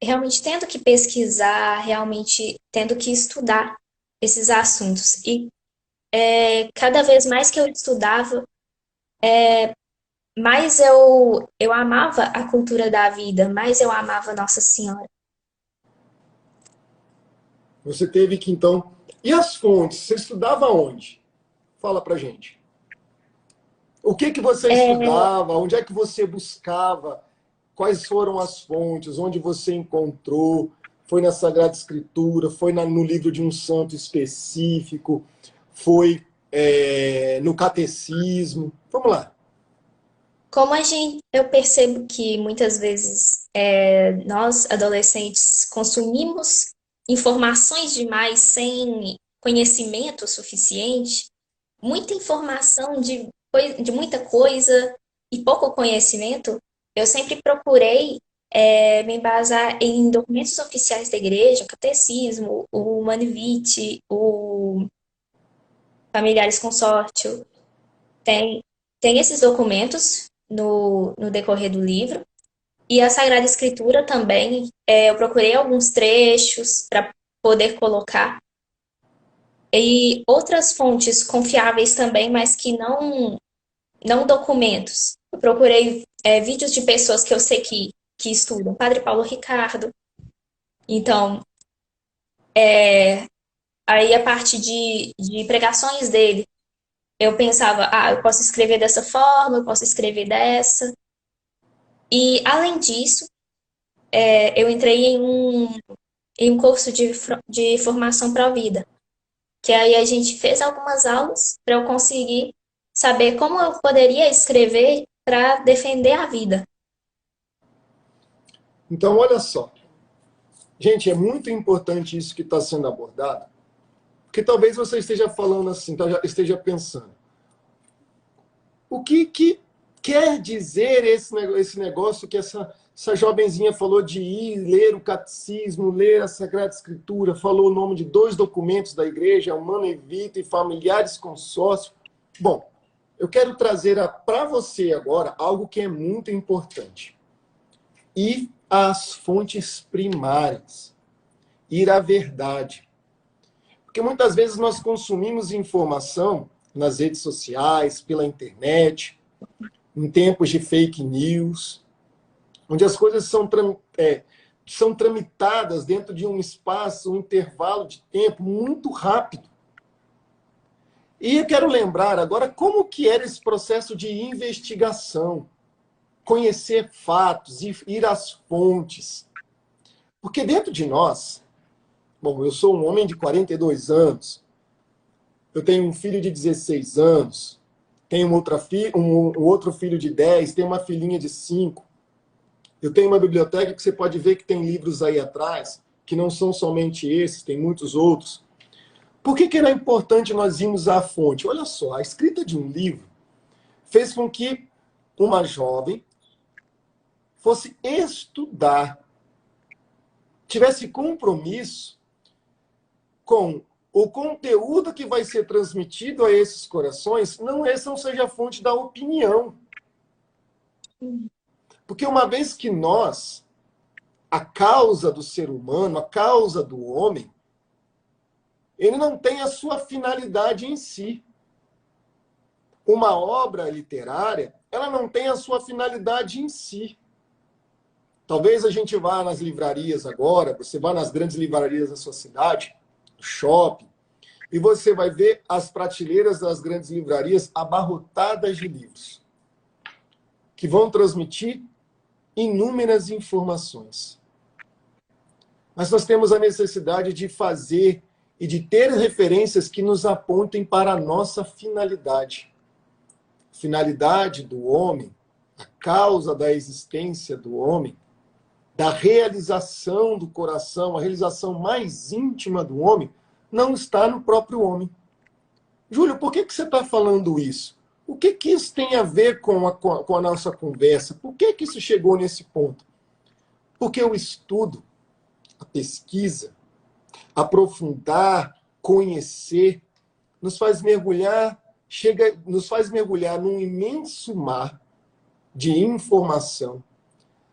realmente tendo que pesquisar, realmente tendo que estudar esses assuntos. E cada vez mais que eu estudava, mais eu amava a cultura da vida, mais eu amava Nossa Senhora. Você teve que, então... E as fontes? Você estudava onde? Fala pra gente. O que você estudava? Onde é que você buscava? Quais foram as fontes? Onde você encontrou? Foi na Sagrada Escritura? Foi no livro de um santo específico? Foi no catecismo? Vamos lá. Eu percebo que muitas vezes nós, adolescentes, consumimos informações demais sem conhecimento suficiente, muita informação de muita coisa e pouco conhecimento, eu sempre procurei me embasar em documentos oficiais da igreja, catecismo, o Manivite, o Familiares Consórcio, tem, tem esses documentos no decorrer do livro. E a Sagrada Escritura também, eu procurei alguns trechos para poder colocar. E outras fontes confiáveis também, mas que não documentos. Eu procurei vídeos de pessoas que eu sei que estudam. Padre Paulo Ricardo. Então, aí a parte de pregações dele, eu pensava, eu posso escrever dessa forma, eu posso escrever dessa. E, além disso, eu entrei em um curso de formação para a vida, que aí a gente fez algumas aulas para eu conseguir saber como eu poderia escrever para defender a vida. Então, olha só. Gente, é muito importante isso que está sendo abordado, porque talvez você esteja falando assim, esteja pensando. O que quer dizer esse negócio que essa jovenzinha falou de ir ler o catecismo, ler a Sagrada Escritura, falou o nome de 2 documentos da igreja, Humana e Vita e Familiares Consórcio? Bom, eu quero trazer para você agora algo que é muito importante. Ir às fontes primárias. Ir à verdade. Porque muitas vezes nós consumimos informação nas redes sociais, pela internet, em tempos de fake news, onde as coisas são tramitadas dentro de um espaço, um intervalo de tempo muito rápido. E eu quero lembrar agora como que era esse processo de investigação, conhecer fatos, ir às fontes. Porque dentro de nós, bom, eu sou um homem de 42 anos, eu tenho um filho de 16 anos, tenho um outro filho de 10, tenho uma filhinha de 5. Eu tenho uma biblioteca que você pode ver que tem livros aí atrás, que não são somente esses, tem muitos outros. Por que era importante nós irmos à fonte? Olha só, a escrita de um livro fez com que uma jovem fosse estudar, tivesse compromisso com o conteúdo que vai ser transmitido a esses corações, não seja a fonte da opinião. Porque uma vez que nós, a causa do ser humano, a causa do homem, ele não tem a sua finalidade em si. Uma obra literária, ela não tem a sua finalidade em si. Talvez a gente vá nas livrarias agora, você vá nas grandes livrarias da sua cidade, shopping, e você vai ver as prateleiras das grandes livrarias abarrotadas de livros, que vão transmitir inúmeras informações. Mas nós temos a necessidade de fazer e de ter referências que nos apontem para a nossa finalidade. Finalidade do homem, a causa da existência do homem, da realização do coração, a realização mais íntima do homem, não está no próprio homem. Júlio, por que você está falando isso? O que isso tem a ver com a nossa conversa? Por que isso chegou nesse ponto? Porque o estudo, a pesquisa, aprofundar, conhecer, nos faz mergulhar num imenso mar de informação,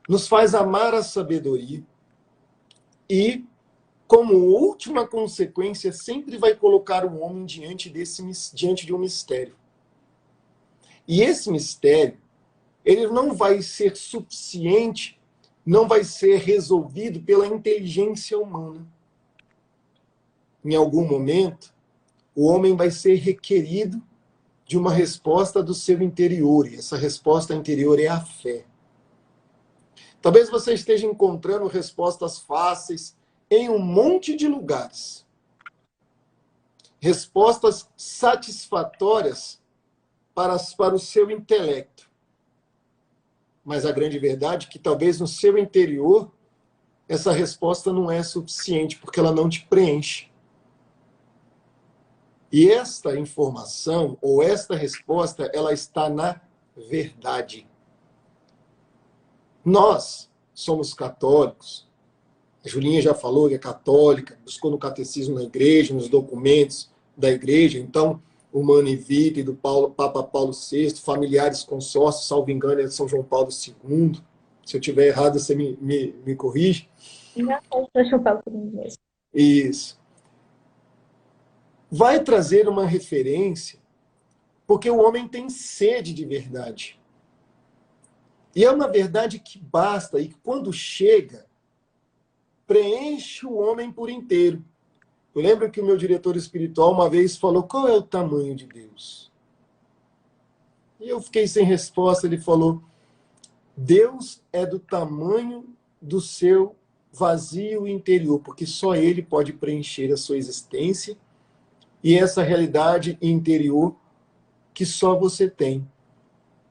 nos faz amar a sabedoria e, como última consequência, sempre vai colocar o homem diante de um mistério. E esse mistério, ele não vai ser suficiente, não vai ser resolvido pela inteligência humana. Em algum momento, o homem vai ser requerido de uma resposta do seu interior, e essa resposta interior é a fé. Talvez você esteja encontrando respostas fáceis em um monte de lugares. Respostas satisfatórias para o seu intelecto. Mas a grande verdade é que talvez no seu interior essa resposta não é suficiente, porque ela não te preenche. E esta informação, ou esta resposta, ela está na verdade. Nós somos católicos. A Julinha já falou que é católica, buscou no catecismo da igreja, nos documentos da igreja. Então, o Humanae Vitae do Papa Paulo VI, familiares consórcios, salvo engano, é de São João Paulo II. Se eu estiver errado, você me corrige. Não, São João Paulo II mesmo. Isso. Vai trazer uma referência, porque o homem tem sede de verdade. E é uma verdade que basta, e quando chega, preenche o homem por inteiro. Eu lembro que o meu diretor espiritual uma vez falou: qual é o tamanho de Deus? E eu fiquei sem resposta. Ele falou: Deus é do tamanho do seu vazio interior, porque só Ele pode preencher a sua existência e essa realidade interior que só você tem.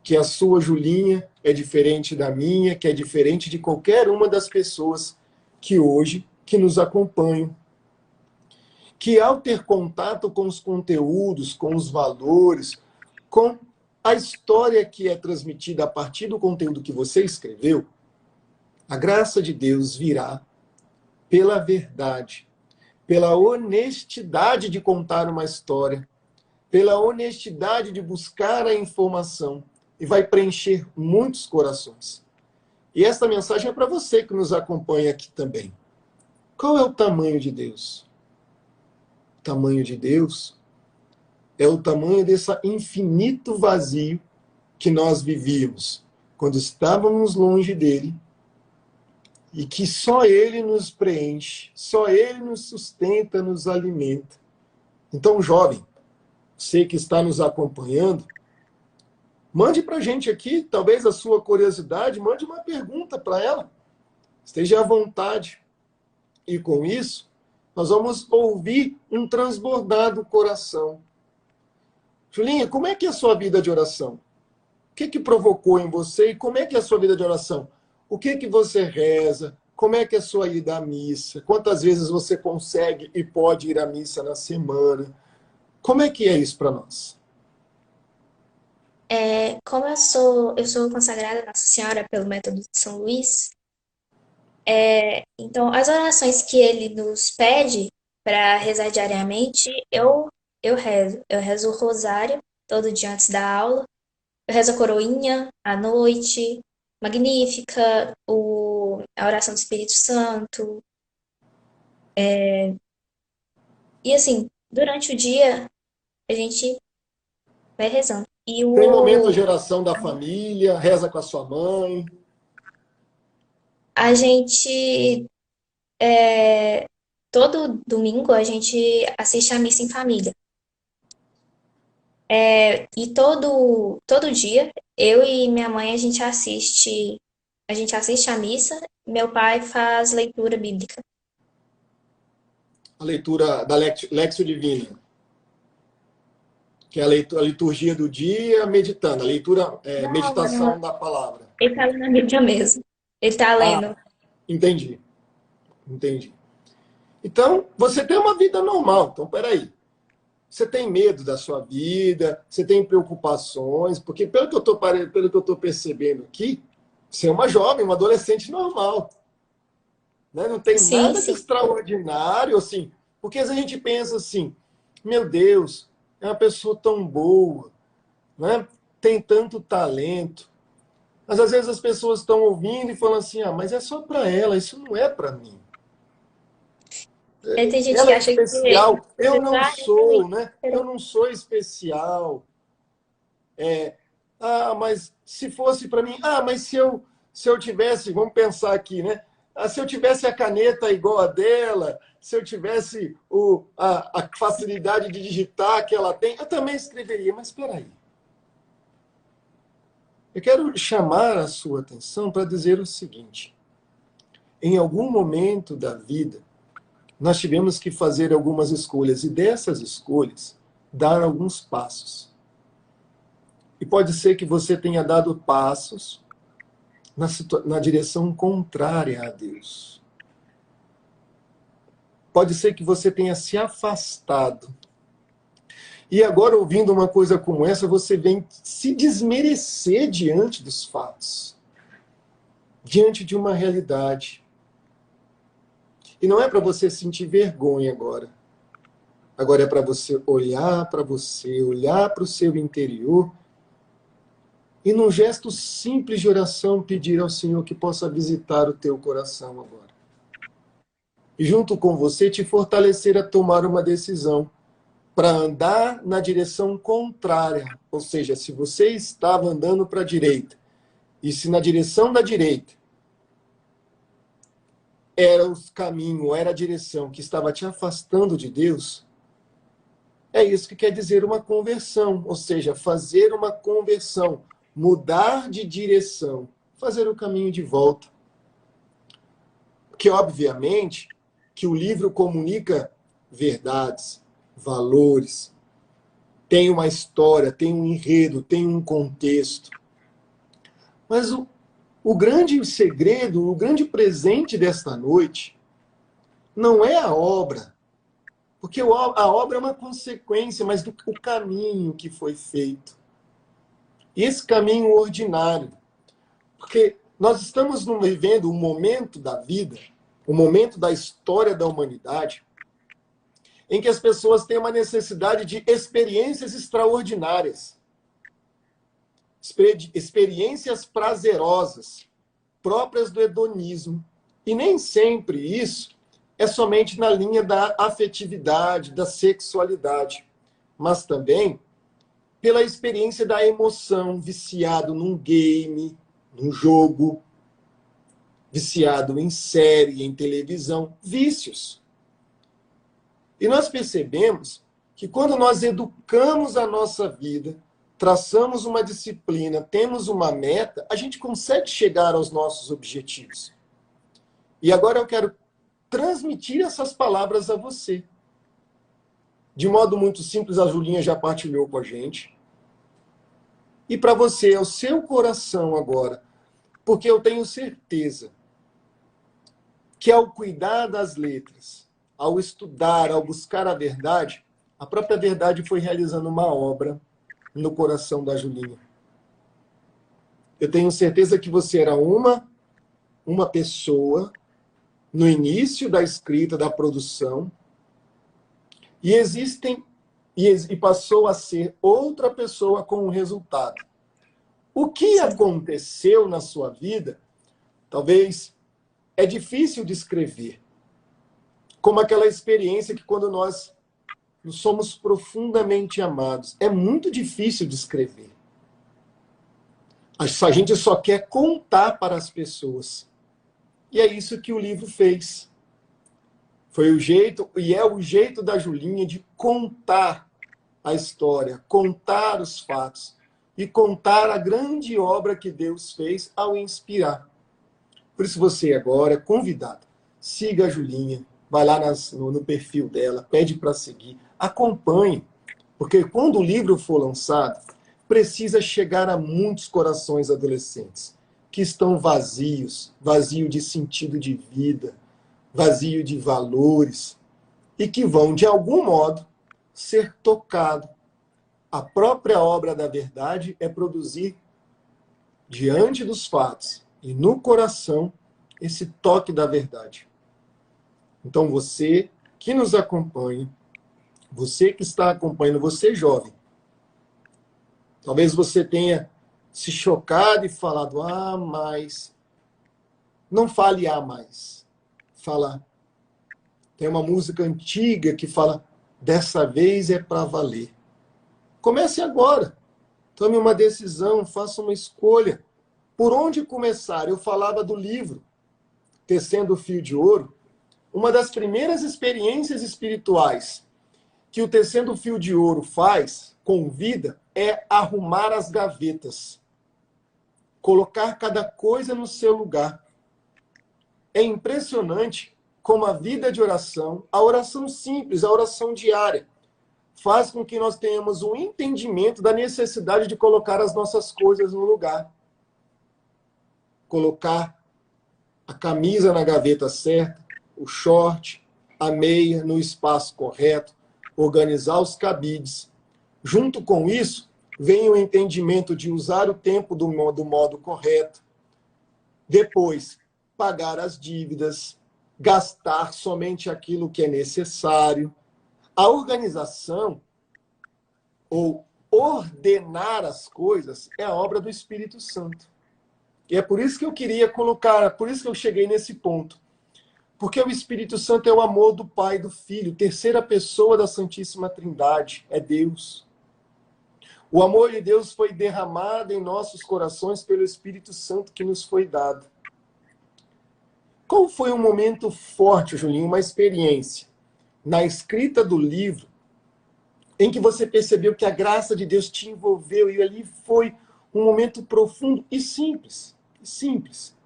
Que a sua Julinha é diferente da minha, que é diferente de qualquer uma das pessoas que hoje nos acompanham. Que ao ter contato com os conteúdos, com os valores, com a história que é transmitida a partir do conteúdo que você escreveu, a graça de Deus virá pela verdade, pela honestidade de contar uma história, pela honestidade de buscar a informação, e vai preencher muitos corações. E esta mensagem é para você que nos acompanha aqui também. Qual é o tamanho de Deus? O tamanho de Deus é o tamanho desse infinito vazio que nós vivíamos quando estávamos longe dele e que só ele nos preenche, só ele nos sustenta, nos alimenta. Então, jovem, você que está nos acompanhando, mande para a gente aqui, talvez a sua curiosidade, mande uma pergunta para ela. Esteja à vontade. E com isso, nós vamos ouvir um transbordar do coração. Julinha, como é que é a sua vida de oração? O que provocou em você e como é que é a sua vida de oração? O que você reza? Como é que é a sua ida à missa? Quantas vezes você consegue e pode ir à missa na semana? Como é que é isso para nós? Como eu sou consagrada a Nossa Senhora pelo método de São Luís, então as orações que ele nos pede para rezar diariamente, eu rezo. Eu rezo o rosário todo dia antes da aula, eu rezo a coroinha à noite, Magnífica, a oração do Espírito Santo. E assim, durante o dia, a gente vai rezando. E Tem momento de oração da família, reza com a sua mãe. A gente, é, todo domingo, a gente assiste a missa em família. E todo dia, eu e minha mãe, a gente assiste a missa, meu pai faz leitura bíblica. A leitura da Lexio Divina, que é a liturgia do dia, meditando, a leitura, Não, meditação não, da palavra. ele tá lendo a Bíblia mesmo. Ele tá Ah, lendo. entendi, entendi. Então, você tem uma vida normal. Então, peraí. Você tem medo da sua vida, você tem preocupações, porque pelo que eu estou percebendo aqui, você é uma jovem, uma adolescente normal. Né? Não tem Sim, nada de sim. extraordinário, assim. Porque às vezes a gente pensa assim, meu Deus, é uma pessoa tão boa, né? Tem tanto talento. Mas às vezes as pessoas estão ouvindo e falam assim, ah, mas é só para ela, isso não é para mim. Aí tem gente que Ela é acha que especial, eu não também. sou, né? Eu não sou especial. Ah, mas se fosse para mim, ah, mas se eu tivesse, vamos pensar aqui, né? Ah, se eu tivesse a caneta igual a dela, se eu tivesse a facilidade de digitar que ela tem, eu também escreveria. Mas espera aí. Eu quero chamar a sua atenção para dizer o seguinte: em algum momento da vida, nós tivemos que fazer algumas escolhas e dessas escolhas, dar alguns passos. E pode ser que você tenha dado passos na direção contrária a Deus. Pode ser que você tenha se afastado. E agora, ouvindo uma coisa como essa, você vem se desmerecer diante dos fatos, diante de uma realidade. E não é para você sentir vergonha agora. Agora é para você, olhar para o seu interior e, num gesto simples de oração, pedir ao Senhor que possa visitar o teu coração agora. E junto com você, te fortalecer a tomar uma decisão para andar na direção contrária. Ou seja, se você estava andando para a direita, e se na direção da direita era o caminho, era a direção que estava te afastando de Deus, é isso que quer dizer uma conversão. Ou seja, fazer uma conversão, mudar de direção, fazer o caminho de volta. Que, obviamente, que o livro comunica verdades, valores, tem uma história, tem um enredo, tem um contexto. Mas o grande segredo, o grande presente desta noite, não é a obra, porque a obra é uma consequência, mas do caminho que foi feito. E esse caminho ordinário. Porque nós estamos vivendo um momento da vida, um momento da história da humanidade, em que as pessoas têm uma necessidade de experiências extraordinárias. Experiências prazerosas, próprias do hedonismo. E nem sempre isso é somente na linha da afetividade, da sexualidade, mas também pela experiência da emoção, viciado num game, num jogo, viciado em série, em televisão, vícios. E nós percebemos que quando nós educamos a nossa vida, traçamos uma disciplina, temos uma meta, a gente consegue chegar aos nossos objetivos. E agora eu quero transmitir essas palavras a você. De modo muito simples, a Julinha já partilhou com a gente. E para você, é o seu coração agora, porque eu tenho certeza que ao cuidar das letras, ao estudar, ao buscar a verdade, a própria verdade foi realizando uma obra no coração da Julinha. Eu tenho certeza que você era uma pessoa no início da escrita, da produção, e passou a ser outra pessoa com um resultado. O que Sim. aconteceu na sua vida, talvez é difícil descrever, como aquela experiência que quando nós somos profundamente amados, é muito difícil descrever. A gente só quer contar para as pessoas. E é isso que o livro fez. Foi o jeito, e é o jeito da Julinha de contar a história, contar os fatos e contar a grande obra que Deus fez ao inspirar. Por isso você agora é convidado. Siga a Julinha, vai lá no perfil dela, pede para seguir, acompanhe, porque quando o livro for lançado, precisa chegar a muitos corações adolescentes que estão vazios, vazio de sentido de vida, vazio de valores, e que vão, de algum modo, ser tocados. A própria obra da verdade é produzir, diante dos fatos e no coração, esse toque da verdade. Então, você que nos acompanha, você que está acompanhando, você jovem, talvez você tenha se chocado e falado, mas... Não fale mais. Fala. Tem uma música antiga que fala, dessa vez é para valer. Comece agora. Tome uma decisão, faça uma escolha. Por onde começar? Eu falava do livro, Tecendo o Fio de Ouro. Uma das primeiras experiências espirituais que o Tecendo o Fio de Ouro faz, convida, é arrumar as gavetas. Colocar cada coisa no seu lugar. É impressionante como a vida de oração, a oração simples, a oração diária, faz com que nós tenhamos um entendimento da necessidade de colocar as nossas coisas no lugar. Colocar a camisa na gaveta certa, o short, a meia no espaço correto, organizar os cabides. Junto com isso, vem o entendimento de usar o tempo do modo correto. Depois, pagar as dívidas, gastar somente aquilo que é necessário. A organização, ou ordenar as coisas, é a obra do Espírito Santo. E é por isso que eu queria colocar, por isso que eu cheguei nesse ponto. Porque o Espírito Santo é o amor do Pai e do Filho, terceira pessoa da Santíssima Trindade, é Deus. O amor de Deus foi derramado em nossos corações pelo Espírito Santo que nos foi dado. Qual foi um momento forte, Julinho, uma experiência, na escrita do livro, em que você percebeu que a graça de Deus te envolveu e ali foi um momento profundo e simples? Simples.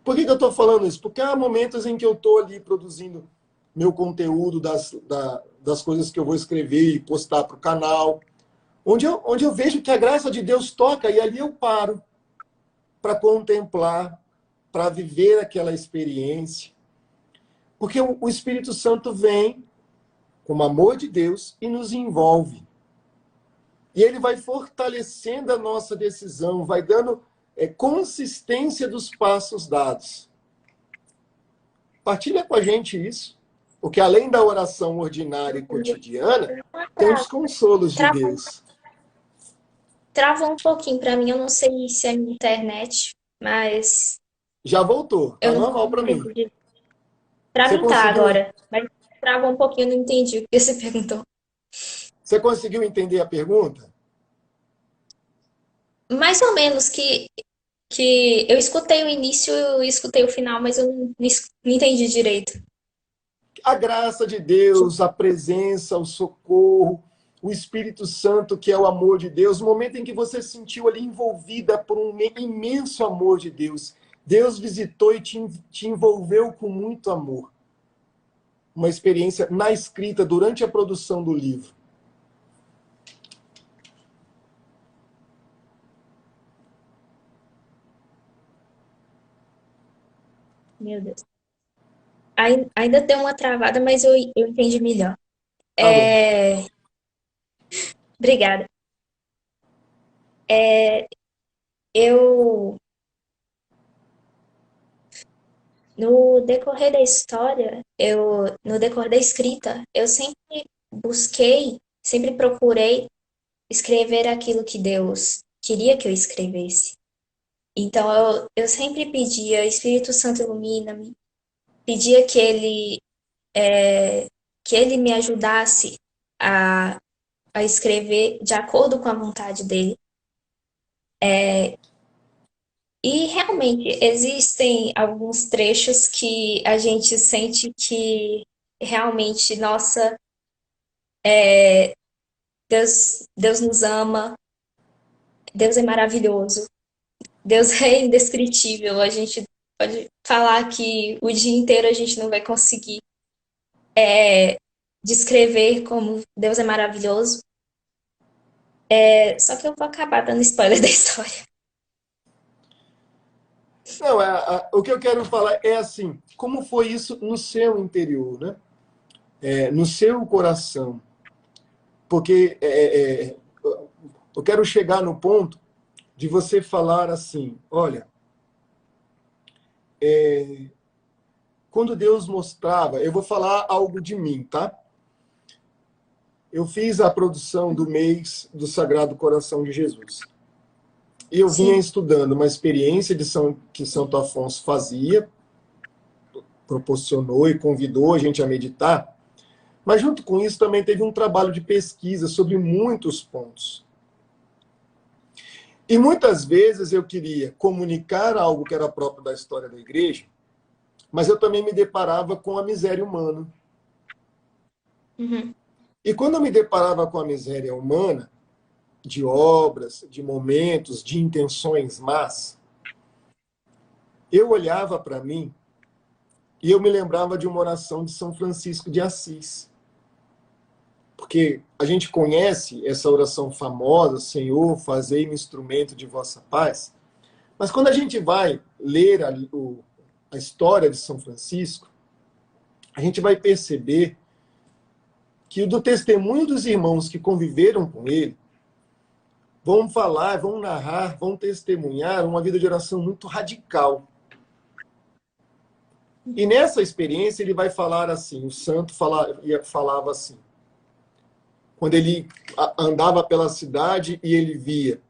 Por que eu estou falando isso? Porque há momentos em que eu estou ali produzindo meu conteúdo das coisas que eu vou escrever e postar para o canal, onde eu vejo que a graça de Deus toca e ali eu paro para contemplar, para viver aquela experiência. Porque o Espírito Santo vem com o amor de Deus e nos envolve. E ele vai fortalecendo a nossa decisão, vai dando consistência dos passos dados. Partilha com a gente isso, porque além da oração ordinária e cotidiana, tem os consolos de Deus. Travou um pouquinho para mim, eu não sei se é a minha internet, mas Já voltou, tá eu não normal para mim. entendi. Para Você mim tá conseguiu, agora, mas travou um pouquinho, eu não entendi o que você perguntou. você conseguiu entender a pergunta? Mais ou menos que eu escutei o início e escutei o final, mas eu não entendi direito. A graça de Deus, a presença, o socorro, o Espírito Santo, que é o amor de Deus, o momento em que você se sentiu ali envolvida por um imenso amor de Deus. Deus visitou e te envolveu com muito amor. Uma experiência na escrita, durante a produção do livro. Meu Deus. Ainda deu uma travada, mas eu entendi melhor. Tá bom. Obrigada. Eu, no decorrer da história, no decorrer da escrita, eu sempre procurei escrever aquilo que Deus queria que eu escrevesse. Então, eu sempre pedia, Espírito Santo, ilumina-me. Pedia que ele me ajudasse a, a escrever de acordo com a vontade dele. E realmente existem alguns trechos que a gente sente que realmente, nossa, Deus nos ama, Deus é maravilhoso, Deus é indescritível. A gente pode falar que o dia inteiro a gente não vai conseguir descrever como Deus é maravilhoso. Só que eu vou acabar dando spoiler da história. Não, o que eu quero falar é assim, como foi isso no seu interior, né? No seu coração. Porque eu quero chegar no ponto de você falar assim, olha, quando Deus mostrava, eu vou falar algo de mim, tá? Eu fiz a produção do mês do Sagrado Coração de Jesus. E eu vinha Sim, estudando uma experiência que Santo Afonso fazia, proporcionou e convidou a gente a meditar, mas junto com isso também teve um trabalho de pesquisa sobre muitos pontos. E muitas vezes eu queria comunicar algo que era próprio da história da igreja, mas eu também me deparava com a miséria humana. uhum, E quando eu me deparava com a miséria humana, de obras, de momentos, de intenções más, eu olhava para mim e eu me lembrava de uma oração de São Francisco de Assis. Porque a gente conhece essa oração famosa, Senhor, fazei-me instrumento de vossa paz. Mas quando a gente vai ler a história de São Francisco, a gente vai perceber que do testemunho dos irmãos que conviveram com ele, vão falar, vão narrar, vão testemunhar uma vida de oração muito radical. E nessa experiência ele vai falar assim, o santo falava assim, quando ele andava pela cidade e ele via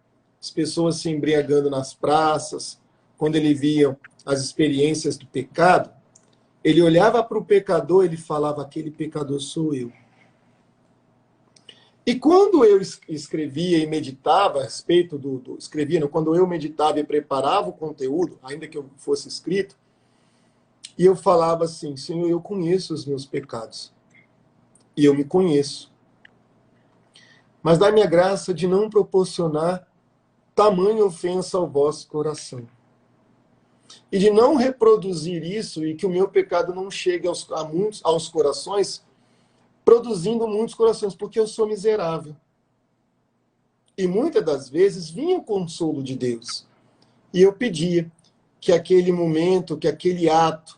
as pessoas se embriagando nas praças, quando ele via as experiências do pecado, ele olhava para o pecador e ele falava, aquele pecador sou eu. E quando eu escrevia e meditava a respeito escrevia, não, quando eu meditava e preparava o conteúdo, ainda que eu fosse escrito, e eu falava assim, Senhor, eu conheço os meus pecados. E eu me conheço. Mas dá-me a graça de não proporcionar tamanha ofensa ao vosso coração. E de não reproduzir isso e que o meu pecado não chegue aos corações, produzindo muitos corações, porque eu sou miserável. E muitas das vezes vinha o consolo de Deus. E eu pedia que aquele momento, que aquele ato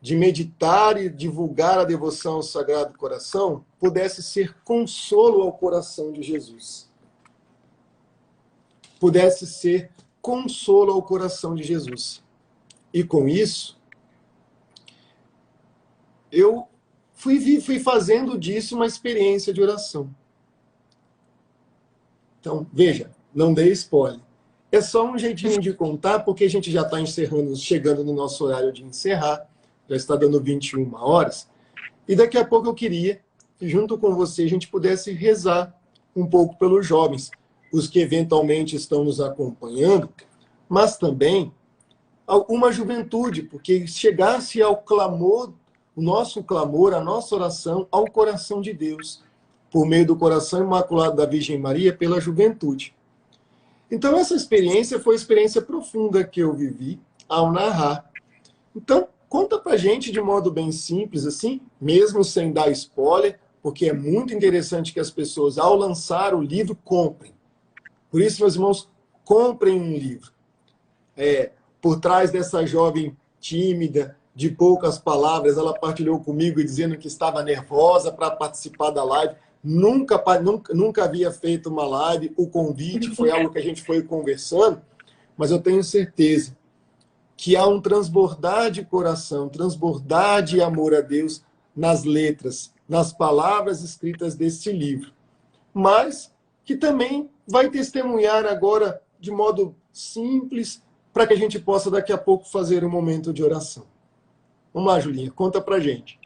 de meditar e divulgar a devoção ao Sagrado Coração pudesse ser consolo ao coração de Jesus. Pudesse ser consolo ao coração de Jesus. E com isso, eu fui fazendo disso uma experiência de oração. Então, veja, não dei spoiler. É só um jeitinho de contar, porque a gente já está chegando no nosso horário de encerrar, já está dando 21 horas, e daqui a pouco eu queria que, junto com você, a gente pudesse rezar um pouco pelos jovens, os que eventualmente estão nos acompanhando, mas também uma juventude, porque chegasse ao clamor, o nosso clamor, a nossa oração ao coração de Deus, por meio do coração imaculado da Virgem Maria, pela juventude. Então, essa experiência foi uma experiência profunda que eu vivi ao narrar. Então, conta pra gente de modo bem simples, assim, mesmo sem dar spoiler, porque é muito interessante que as pessoas, ao lançar o livro, comprem. Por isso, meus irmãos, comprem um livro. Por trás dessa jovem tímida, de poucas palavras, ela partilhou comigo dizendo que estava nervosa para participar da live. Nunca havia feito uma live. O convite foi algo que a gente foi conversando, mas eu tenho certeza que há um transbordar de coração, transbordar de amor a Deus nas letras, nas palavras escritas deste livro. Mas que também vai testemunhar agora de modo simples, para que a gente possa daqui a pouco fazer um momento de oração. Vamos lá, Julinha, conta pra gente.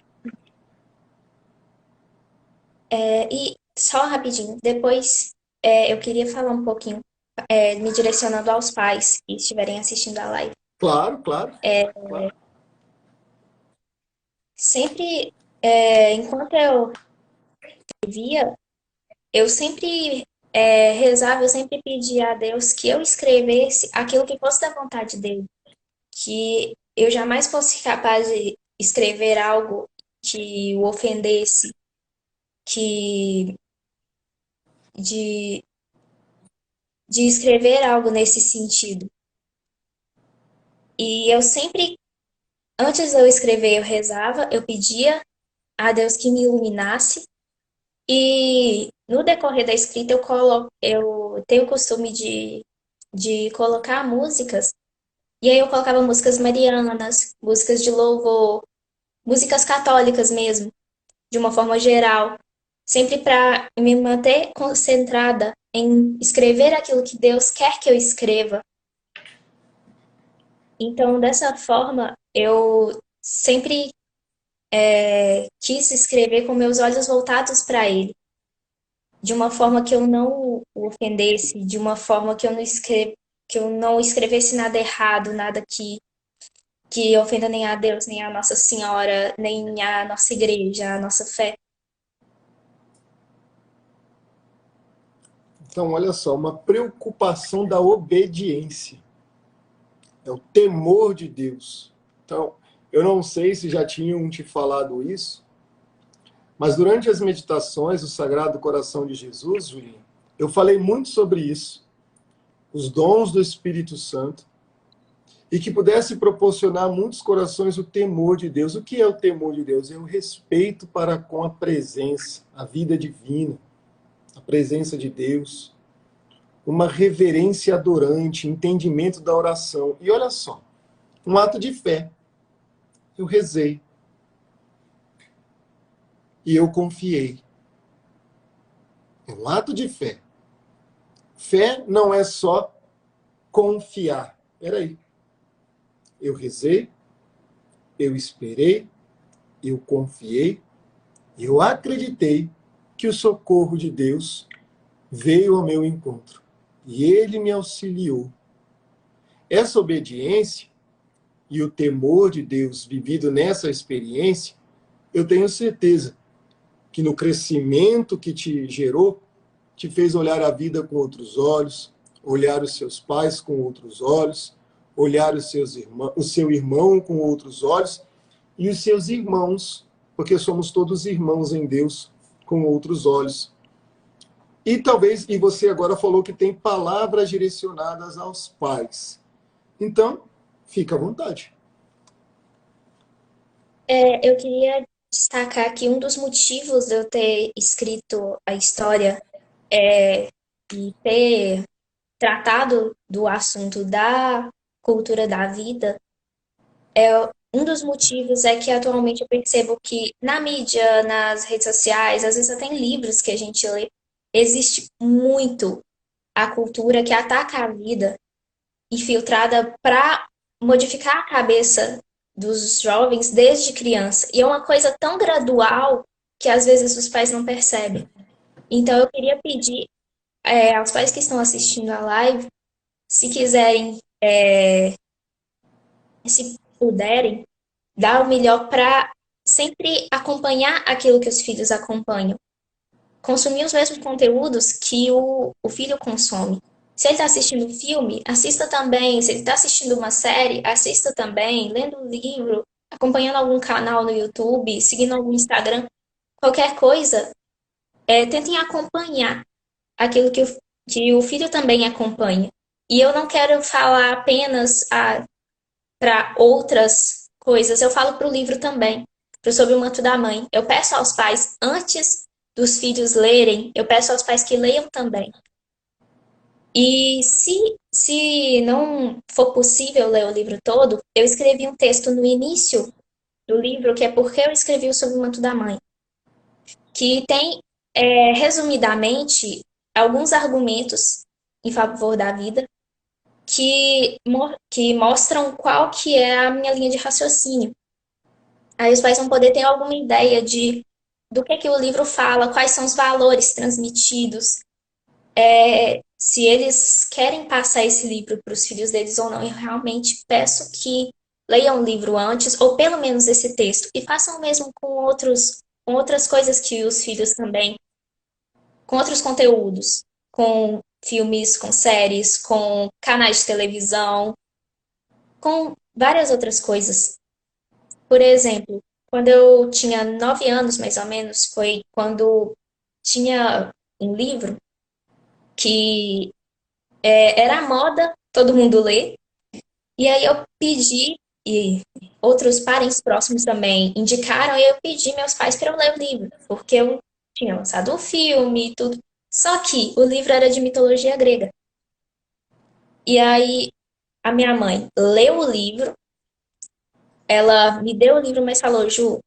E só rapidinho, depois eu queria falar um pouquinho. me direcionando aos pais que estiverem assistindo a live. Claro, claro, claro. Sempre, enquanto eu via, eu sempre rezava, eu sempre pedia a Deus que eu escrevesse aquilo que fosse da vontade dele. Que eu jamais fosse capaz de escrever algo que o ofendesse, que de, de escrever algo nesse sentido. E eu sempre, antes de eu escrever, eu rezava, eu pedia a Deus que me iluminasse. E no decorrer da escrita, eu tenho o costume de colocar músicas. E aí eu colocava músicas marianas, músicas de louvor, músicas católicas mesmo, de uma forma geral. Sempre para me manter concentrada em escrever aquilo que Deus quer que eu escreva. Então, dessa forma, eu sempre quis escrever com meus olhos voltados para Ele, de uma forma que eu não o ofendesse, de uma forma que eu não escrevesse nada errado, nada que ofenda nem a Deus, nem a Nossa Senhora, nem a nossa igreja, a nossa fé. Então, olha só, uma preocupação da obediência. É o temor de Deus. Então, eu não sei se já tinham te falado isso, mas durante as meditações do Sagrado Coração de Jesus, Julinho, eu falei muito sobre isso, os dons do Espírito Santo, e que pudesse proporcionar a muitos corações o temor de Deus. O que é o temor de Deus? É o respeito para com a presença, a vida divina, a presença de Deus, uma reverência adorante, entendimento da oração. E olha só, um ato de fé. Eu rezei. E eu confiei. É um ato de fé. Fé não é só confiar. Peraí. Eu rezei, eu esperei, eu confiei, eu acreditei que o socorro de Deus veio ao meu encontro. E ele me auxiliou. Essa obediência e o temor de Deus vivido nessa experiência, eu tenho certeza que no crescimento que te gerou, te fez olhar a vida com outros olhos, olhar os seus pais com outros olhos, olhar o seu irmão com outros olhos e os seus irmãos, porque somos todos irmãos em Deus, com outros olhos. E talvez, e você agora falou que tem palavras direcionadas aos pais. Então, fica à vontade. Eu queria destacar que um dos motivos de eu ter escrito a história e ter tratado do assunto da cultura da vida, um dos motivos é que atualmente eu percebo que na mídia, nas redes sociais, às vezes até em livros que a gente lê, existe muito a cultura que ataca a vida, infiltrada para modificar a cabeça dos jovens desde criança. E é uma coisa tão gradual que às vezes os pais não percebem. Então eu queria pedir aos pais que estão assistindo a live, se quiserem, se puderem, dar o melhor para sempre acompanhar aquilo que os filhos acompanham. Consumir os mesmos conteúdos que o filho consome. Se ele está assistindo um filme, assista também. Se ele está assistindo uma série, assista também. Lendo um livro, acompanhando algum canal no YouTube, seguindo algum Instagram. Qualquer coisa, tentem acompanhar aquilo que o filho também acompanha. E eu não quero falar apenas para outras coisas, eu falo para o livro também, Sobre o Manto da Mãe. Eu peço aos pais, antes dos filhos lerem, eu peço aos pais que leiam também. E se não for possível ler o livro todo, eu escrevi um texto no início do livro, que é Porque eu escrevi o Sobre o Manto da Mãe, que tem, resumidamente, alguns argumentos em favor da vida, que mostram qual que é a minha linha de raciocínio. Aí os pais vão poder ter alguma ideia do que o livro fala, quais são os valores transmitidos, se eles querem passar esse livro para os filhos deles ou não. Eu realmente peço que leiam o livro antes, ou pelo menos esse texto, e façam o mesmo com outras coisas que os filhos também, com outros conteúdos, com filmes, com séries, com canais de televisão, com várias outras coisas. Por exemplo, quando eu tinha 9 anos, mais ou menos, foi quando tinha um livro que era a moda, todo mundo lê, e aí eu pedi, e outros parentes próximos também indicaram, e eu pedi meus pais para eu ler o livro, porque eu tinha lançado o filme e tudo. Só que o livro era de mitologia grega. E aí a minha mãe leu o livro, ela me deu o livro, mas falou, Ju,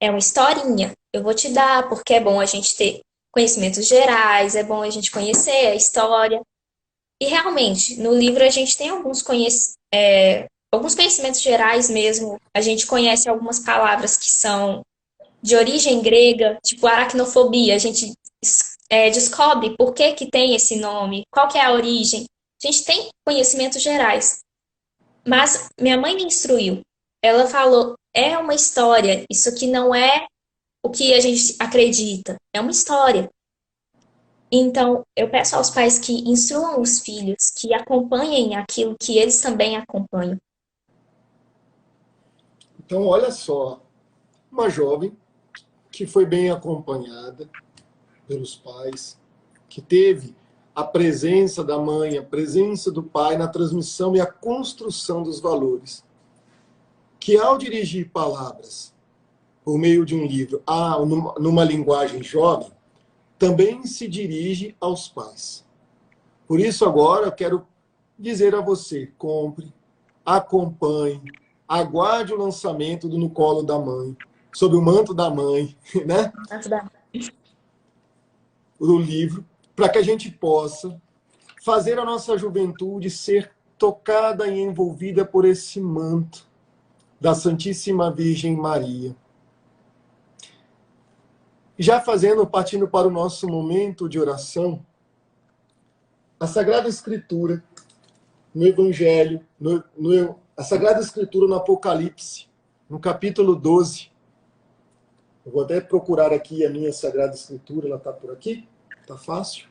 é uma historinha, eu vou te dar, porque é bom a gente ter conhecimentos gerais, é bom a gente conhecer a história. E realmente, no livro a gente tem alguns conhecimentos gerais mesmo. A gente conhece algumas palavras que são de origem grega, tipo aracnofobia. A gente descobre por que que tem esse nome, qual que é a origem. A gente tem conhecimentos gerais. Mas minha mãe me instruiu. Ela falou, é uma história, isso aqui não é o que a gente acredita, é uma história. Então, eu peço aos pais que instruam os filhos, que acompanhem aquilo que eles também acompanham. Então, olha só, uma jovem que foi bem acompanhada pelos pais, que teve a presença da mãe, a presença do pai na transmissão e a construção dos valores, que ao dirigir palavras por meio de um livro, numa linguagem jovem, também se dirige aos pais. Por isso, agora, eu quero dizer a você, compre, acompanhe, aguarde o lançamento do No Colo da Mãe, sob o manto da mãe, né? Do livro, para que a gente possa fazer a nossa juventude ser tocada e envolvida por esse manto da Santíssima Virgem Maria. Já partindo para o nosso momento de oração, a Sagrada Escritura, no Evangelho, a Sagrada Escritura no Apocalipse, no capítulo 12. Eu vou até procurar aqui a minha Sagrada Escritura, ela está por aqui, está fácil.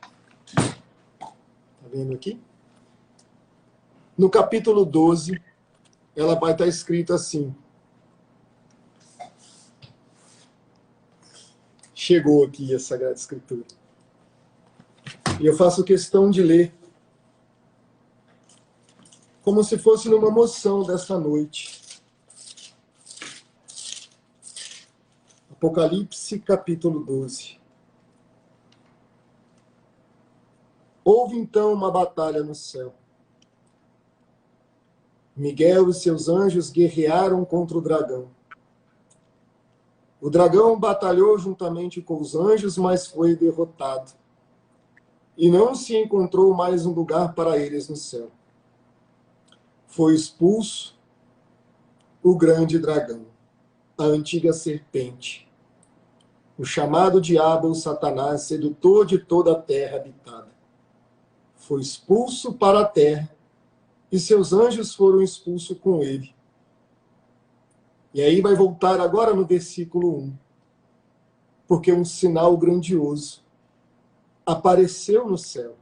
Está vendo aqui? No capítulo 12, ela vai estar escrita assim. Chegou aqui a Sagrada Escritura. E eu faço questão de ler como se fosse numa moção desta noite. Apocalipse, capítulo 12. Houve então uma batalha no céu. Miguel e seus anjos guerrearam contra o dragão. O dragão batalhou juntamente com os anjos, mas foi derrotado. E não se encontrou mais um lugar para eles no céu. Foi expulso o grande dragão, a antiga serpente, o chamado diabo ou Satanás, sedutor de toda a terra habitada. Foi expulso para a terra, e seus anjos foram expulsos com ele. E aí vai voltar agora no versículo 1. Porque um sinal grandioso apareceu no céu.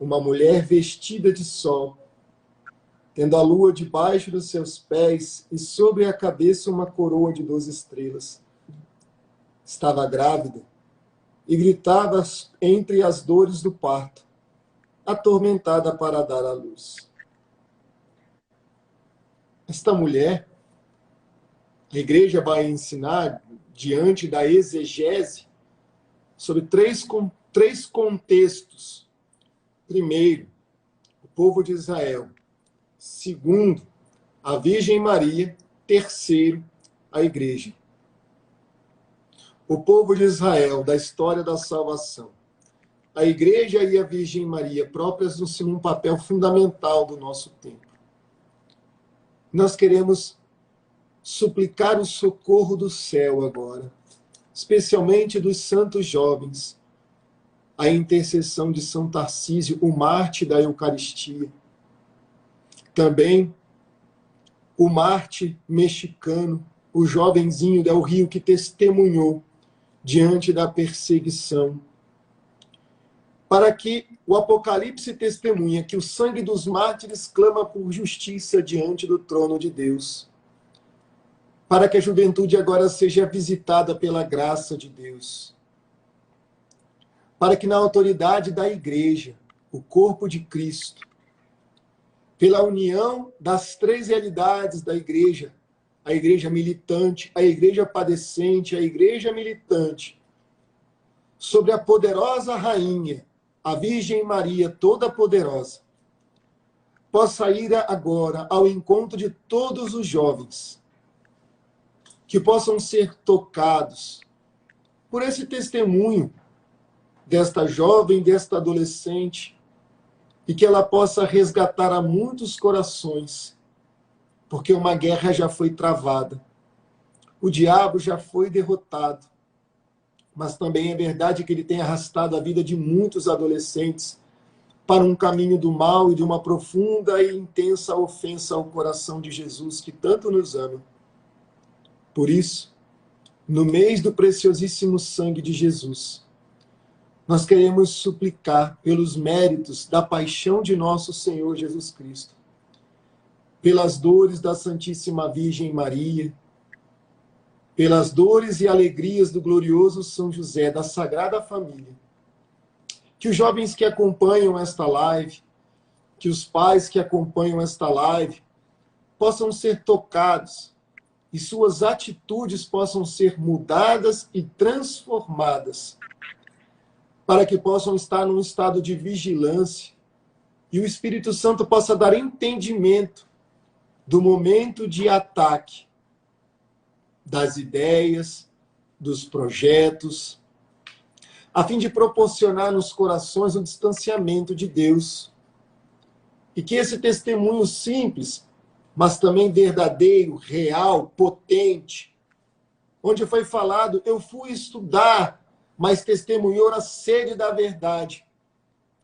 Uma mulher vestida de sol, tendo a lua debaixo dos seus pés e sobre a cabeça uma coroa de 12 estrelas. Estava grávida e gritava entre as dores do parto, atormentada para dar à luz. Esta mulher, a igreja vai ensinar, diante da exegese, sobre três contextos. Primeiro, o povo de Israel. Segundo, a Virgem Maria. Terceiro, a igreja. O povo de Israel, da história da salvação. A igreja e a Virgem Maria, próprias num papel fundamental do nosso tempo. Nós queremos suplicar o socorro do céu agora, especialmente dos santos jovens, a intercessão de São Tarcísio, o mártir da Eucaristia. Também o mártir mexicano, o jovenzinho Del Rio, que testemunhou diante da perseguição. Para que o Apocalipse testemunha que o sangue dos mártires clama por justiça diante do trono de Deus. Para que a juventude agora seja visitada pela graça de Deus. Para que na autoridade da Igreja, o corpo de Cristo, pela união das três realidades da Igreja, a Igreja militante, a Igreja padecente, a Igreja militante, sobre a poderosa Rainha, a Virgem Maria Toda-Poderosa, possa ir agora ao encontro de todos os jovens, que possam ser tocados por esse testemunho desta jovem, desta adolescente, e que ela possa resgatar a muitos corações, porque uma guerra já foi travada, o diabo já foi derrotado, mas também é verdade que ele tem arrastado a vida de muitos adolescentes para um caminho do mal e de uma profunda e intensa ofensa ao coração de Jesus, que tanto nos ama. Por isso, no mês do preciosíssimo sangue de Jesus, nós queremos suplicar pelos méritos da paixão de nosso Senhor Jesus Cristo, pelas dores da Santíssima Virgem Maria, pelas dores e alegrias do glorioso São José, da Sagrada Família. Que os jovens que acompanham esta live, que os pais que acompanham esta live, possam ser tocados e suas atitudes possam ser mudadas e transformadas, para que possam estar num estado de vigilância e o Espírito Santo possa dar entendimento do momento de ataque, das ideias, dos projetos, a fim de proporcionar nos corações o distanciamento de Deus. E que esse testemunho simples, mas também verdadeiro, real, potente, onde foi falado, eu fui estudar, mas testemunhou a sede da verdade,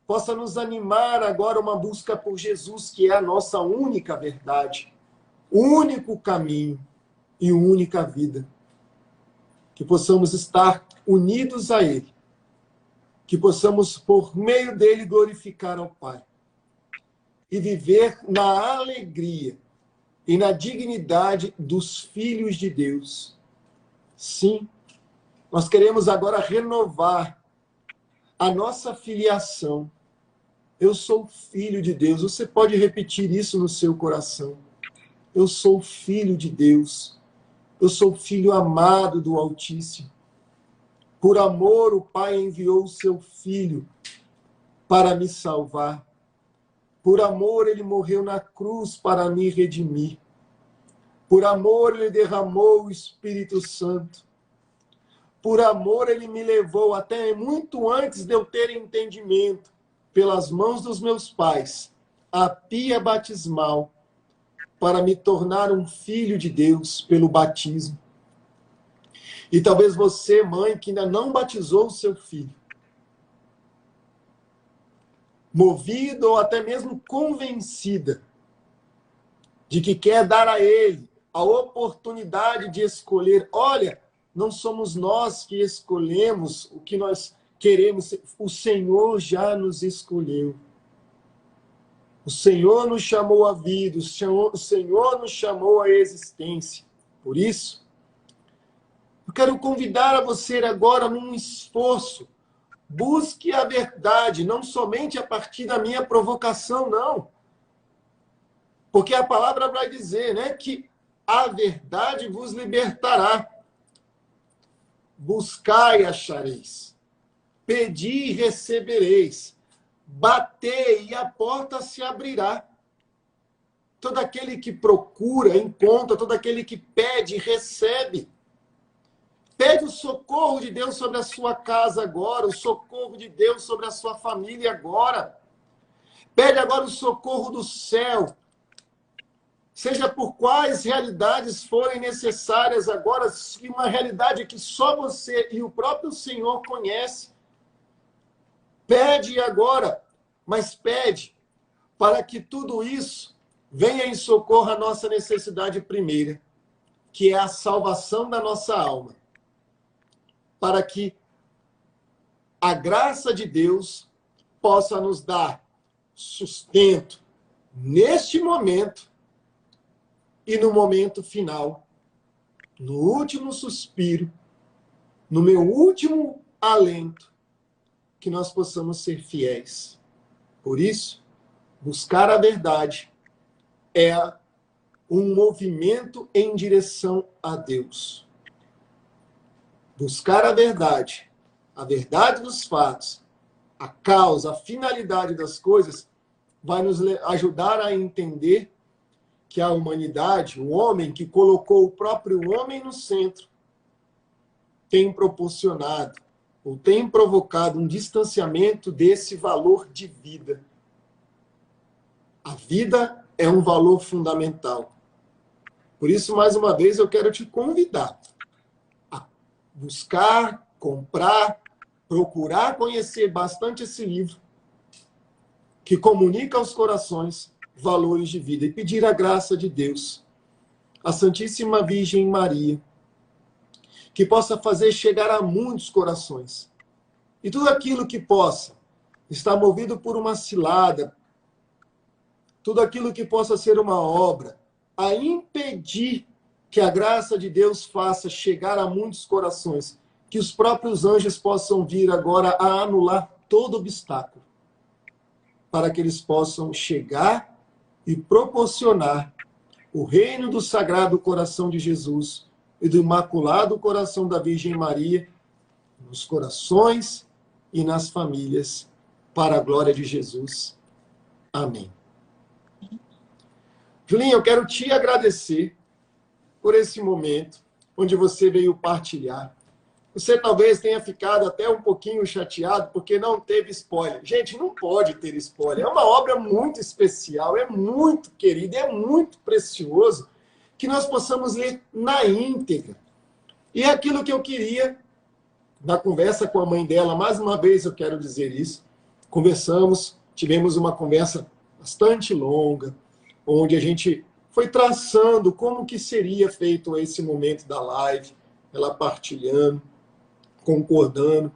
possa nos animar agora uma busca por Jesus, que é a nossa única verdade, o único caminho e única vida. Que possamos estar unidos a Ele, que possamos, por meio dele, glorificar ao Pai e viver na alegria e na dignidade dos filhos de Deus. Sim, nós queremos agora renovar a nossa filiação. Eu sou filho de Deus. Você pode repetir isso no seu coração. Eu sou filho de Deus. Eu sou filho amado do Altíssimo. Por amor, o Pai enviou o seu Filho para me salvar. Por amor, ele morreu na cruz para me redimir. Por amor, ele derramou o Espírito Santo. Por amor, ele me levou até muito antes de eu ter entendimento, pelas mãos dos meus pais, a pia batismal, para me tornar um filho de Deus pelo batismo. E talvez você, mãe, que ainda não batizou o seu filho, movido ou até mesmo convencida de que quer dar a ele a oportunidade de escolher. Olha, não somos nós que escolhemos o que nós queremos, o Senhor já nos escolheu. O Senhor nos chamou à vida, o Senhor nos chamou à existência. Por isso, eu quero convidar a você agora num esforço. Busque a verdade, não somente a partir da minha provocação, não. Porque a palavra vai dizer, né, que a verdade vos libertará. Buscai e achareis. Pedi e recebereis. Batei e a porta se abrirá. Todo aquele que procura, encontra. Todo aquele que pede, recebe. Pede o socorro de Deus sobre a sua casa agora, o socorro de Deus sobre a sua família agora. Pede agora o socorro do céu. Seja por quais realidades forem necessárias agora, uma realidade que só você e o próprio Senhor conhece. Pede agora, mas pede para que tudo isso venha em socorro à nossa necessidade primeira, que é a salvação da nossa alma. Para que a graça de Deus possa nos dar sustento neste momento e no momento final, no último suspiro, no meu último alento, que nós possamos ser fiéis. Por isso, buscar a verdade é um movimento em direção a Deus. Buscar a verdade dos fatos, a causa, a finalidade das coisas, vai nos ajudar a entender que a humanidade, o homem que colocou o próprio homem no centro, tem proporcionado ou tem provocado um distanciamento desse valor de vida. A vida é um valor fundamental. Por isso, mais uma vez, eu quero te convidar a buscar, comprar, procurar conhecer bastante esse livro que comunica aos corações valores de vida e pedir a graça de Deus, a Santíssima Virgem Maria, que possa fazer chegar a muitos corações. E tudo aquilo que possa estar movido por uma cilada, tudo aquilo que possa ser uma obra, a impedir que a graça de Deus faça chegar a muitos corações, que os próprios anjos possam vir agora a anular todo obstáculo, para que eles possam chegar e proporcionar o reino do Sagrado Coração de Jesus e do Imaculado Coração da Virgem Maria nos corações e nas famílias, para a glória de Jesus. Amém. Julinha, eu quero te agradecer por esse momento onde você veio partilhar. Você talvez tenha ficado até um pouquinho chateado porque não teve spoiler. Gente, não pode ter spoiler. É uma obra muito especial, é muito querida, é muito precioso que nós possamos ler na íntegra. E é aquilo que eu queria, na conversa com a mãe dela, mais uma vez eu quero dizer isso, conversamos, tivemos uma conversa bastante longa, onde a gente foi traçando como que seria feito esse momento da live, ela partilhando, concordando.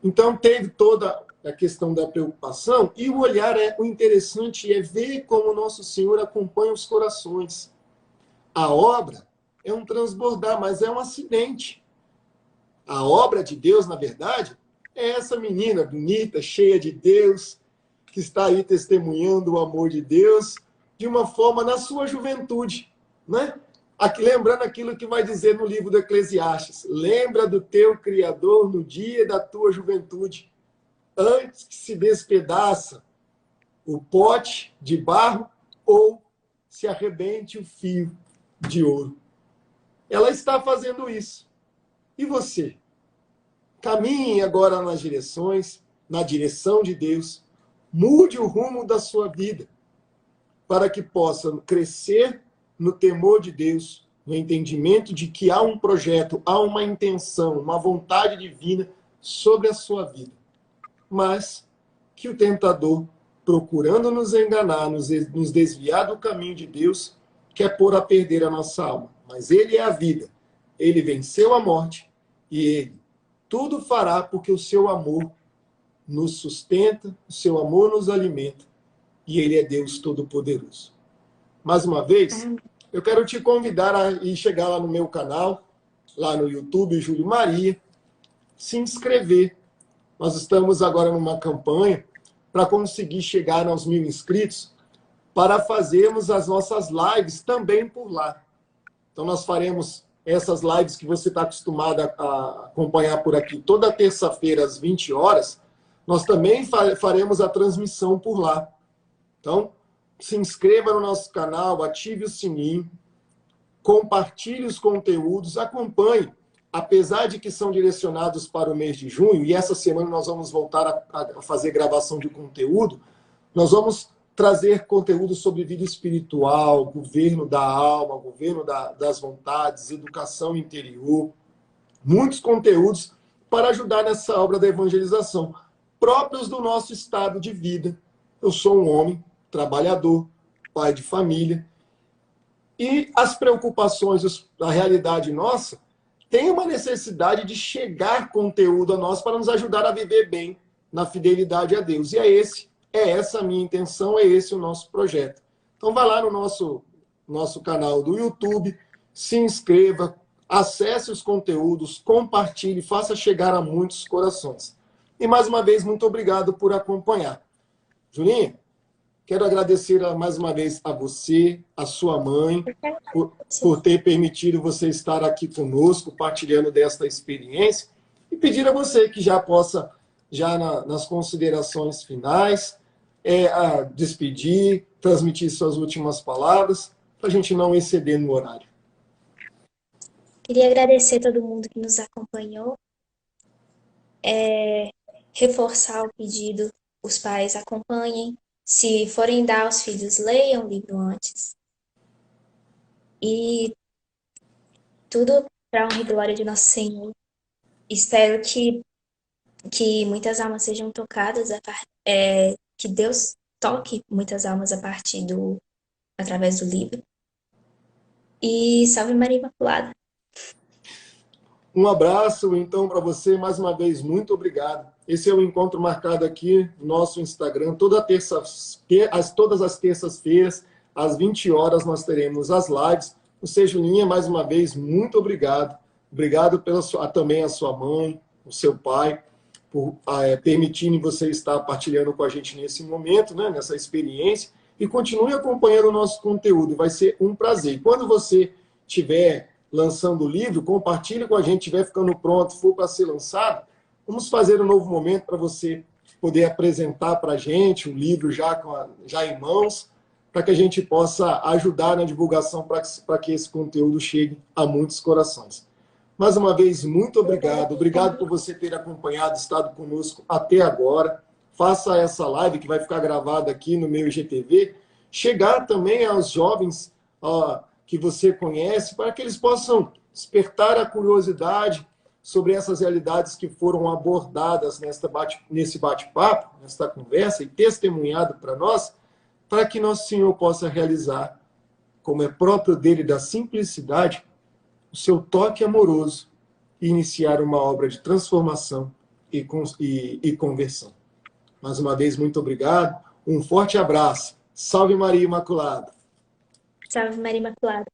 Então, teve toda a questão da preocupação, e o olhar, o interessante é ver como o nosso Senhor acompanha os corações. A obra é um transbordar, mas é um acidente. A obra de Deus, na verdade, é essa menina bonita, cheia de Deus, que está aí testemunhando o amor de Deus, de uma forma na sua juventude, né? Aqui, lembrando aquilo que vai dizer no livro do Eclesiastes: lembra do teu Criador no dia da tua juventude, antes que se despedaça o pote de barro ou se arrebente o fio de ouro. Ela está fazendo isso. E você? Caminhe agora nas direções, na direção de Deus. Mude o rumo da sua vida, para que possa crescer no temor de Deus, no entendimento de que há um projeto, há uma intenção, uma vontade divina sobre a sua vida. Mas que o tentador, procurando nos enganar, nos desviar do caminho de Deus, quer pôr a perder a nossa alma. Mas ele é a vida. Ele venceu a morte e ele tudo fará porque o seu amor nos sustenta, o seu amor nos alimenta e ele é Deus Todo-Poderoso. Mais uma vez, eu quero te convidar a ir chegar lá no meu canal, lá no YouTube, Júlio Maria, se inscrever. Nós estamos agora numa campanha para conseguir chegar aos 1.000 inscritos, para fazermos as nossas lives também por lá. Então, nós faremos essas lives que você está acostumado a acompanhar por aqui, toda terça-feira, às 20 horas, nós também faremos a transmissão por lá. Então, se inscreva no nosso canal, ative o sininho, compartilhe os conteúdos, acompanhe. Apesar de que são direcionados para o mês de junho, e essa semana nós vamos voltar a fazer gravação de conteúdo, nós vamos trazer conteúdo sobre vida espiritual, governo da alma, governo das vontades, educação interior, muitos conteúdos para ajudar nessa obra da evangelização. próprios do nosso estado de vida. Eu sou um homem trabalhador, pai de família, e as preocupações, a realidade nossa, tem uma necessidade de chegar conteúdo a nós para nos ajudar a viver bem na fidelidade a Deus. E é essa a minha intenção, é esse o nosso projeto. Então vai lá no nosso canal do YouTube, se inscreva, acesse os conteúdos, compartilhe, faça chegar a muitos corações. E mais uma vez, muito obrigado por acompanhar. Julinha, quero agradecer mais uma vez a você, a sua mãe, por ter permitido você estar aqui conosco, partilhando desta experiência, e pedir a você que já possa, nas considerações finais, a despedir, transmitir suas últimas palavras, para a gente não exceder no horário. Queria agradecer a todo mundo que nos acompanhou, reforçar o pedido, os pais acompanhem, se forem dar aos filhos, leiam o livro antes. E tudo para a honra e glória de nosso Senhor. Espero que muitas almas sejam tocadas, que Deus toque muitas almas através do livro. E salve Maria Imaculada. Um abraço, então, para você. Mais uma vez, muito obrigado. Esse é o encontro marcado aqui no nosso Instagram. Todas as terças-feiras, às 20 horas, nós teremos as lives. Você, Julinha, mais uma vez, muito obrigado. Obrigado também a sua mãe, o seu pai, por permitirem você estar partilhando com a gente nesse momento, né, nessa experiência. E continue acompanhando o nosso conteúdo. Vai ser um prazer. E quando você estiver lançando o livro, compartilhe com a gente, estiver ficando pronto, for para ser lançado, vamos fazer um novo momento para você poder apresentar para a gente o livro já em mãos, para que a gente possa ajudar na divulgação para que esse conteúdo chegue a muitos corações. Mais uma vez, muito obrigado. Obrigado por você ter acompanhado, estado conosco até agora. Faça essa live que vai ficar gravada aqui no meu IGTV. Chegar também aos jovens que você conhece, para que eles possam despertar a curiosidade sobre essas realidades que foram abordadas nesse bate-papo, nesta conversa, e testemunhado para nós, para que nosso Senhor possa realizar, como é próprio dele, da simplicidade, o seu toque amoroso e iniciar uma obra de transformação e conversão. Mais uma vez, muito obrigado. Um forte abraço. Salve Maria Imaculada. Salve Maria Imaculada.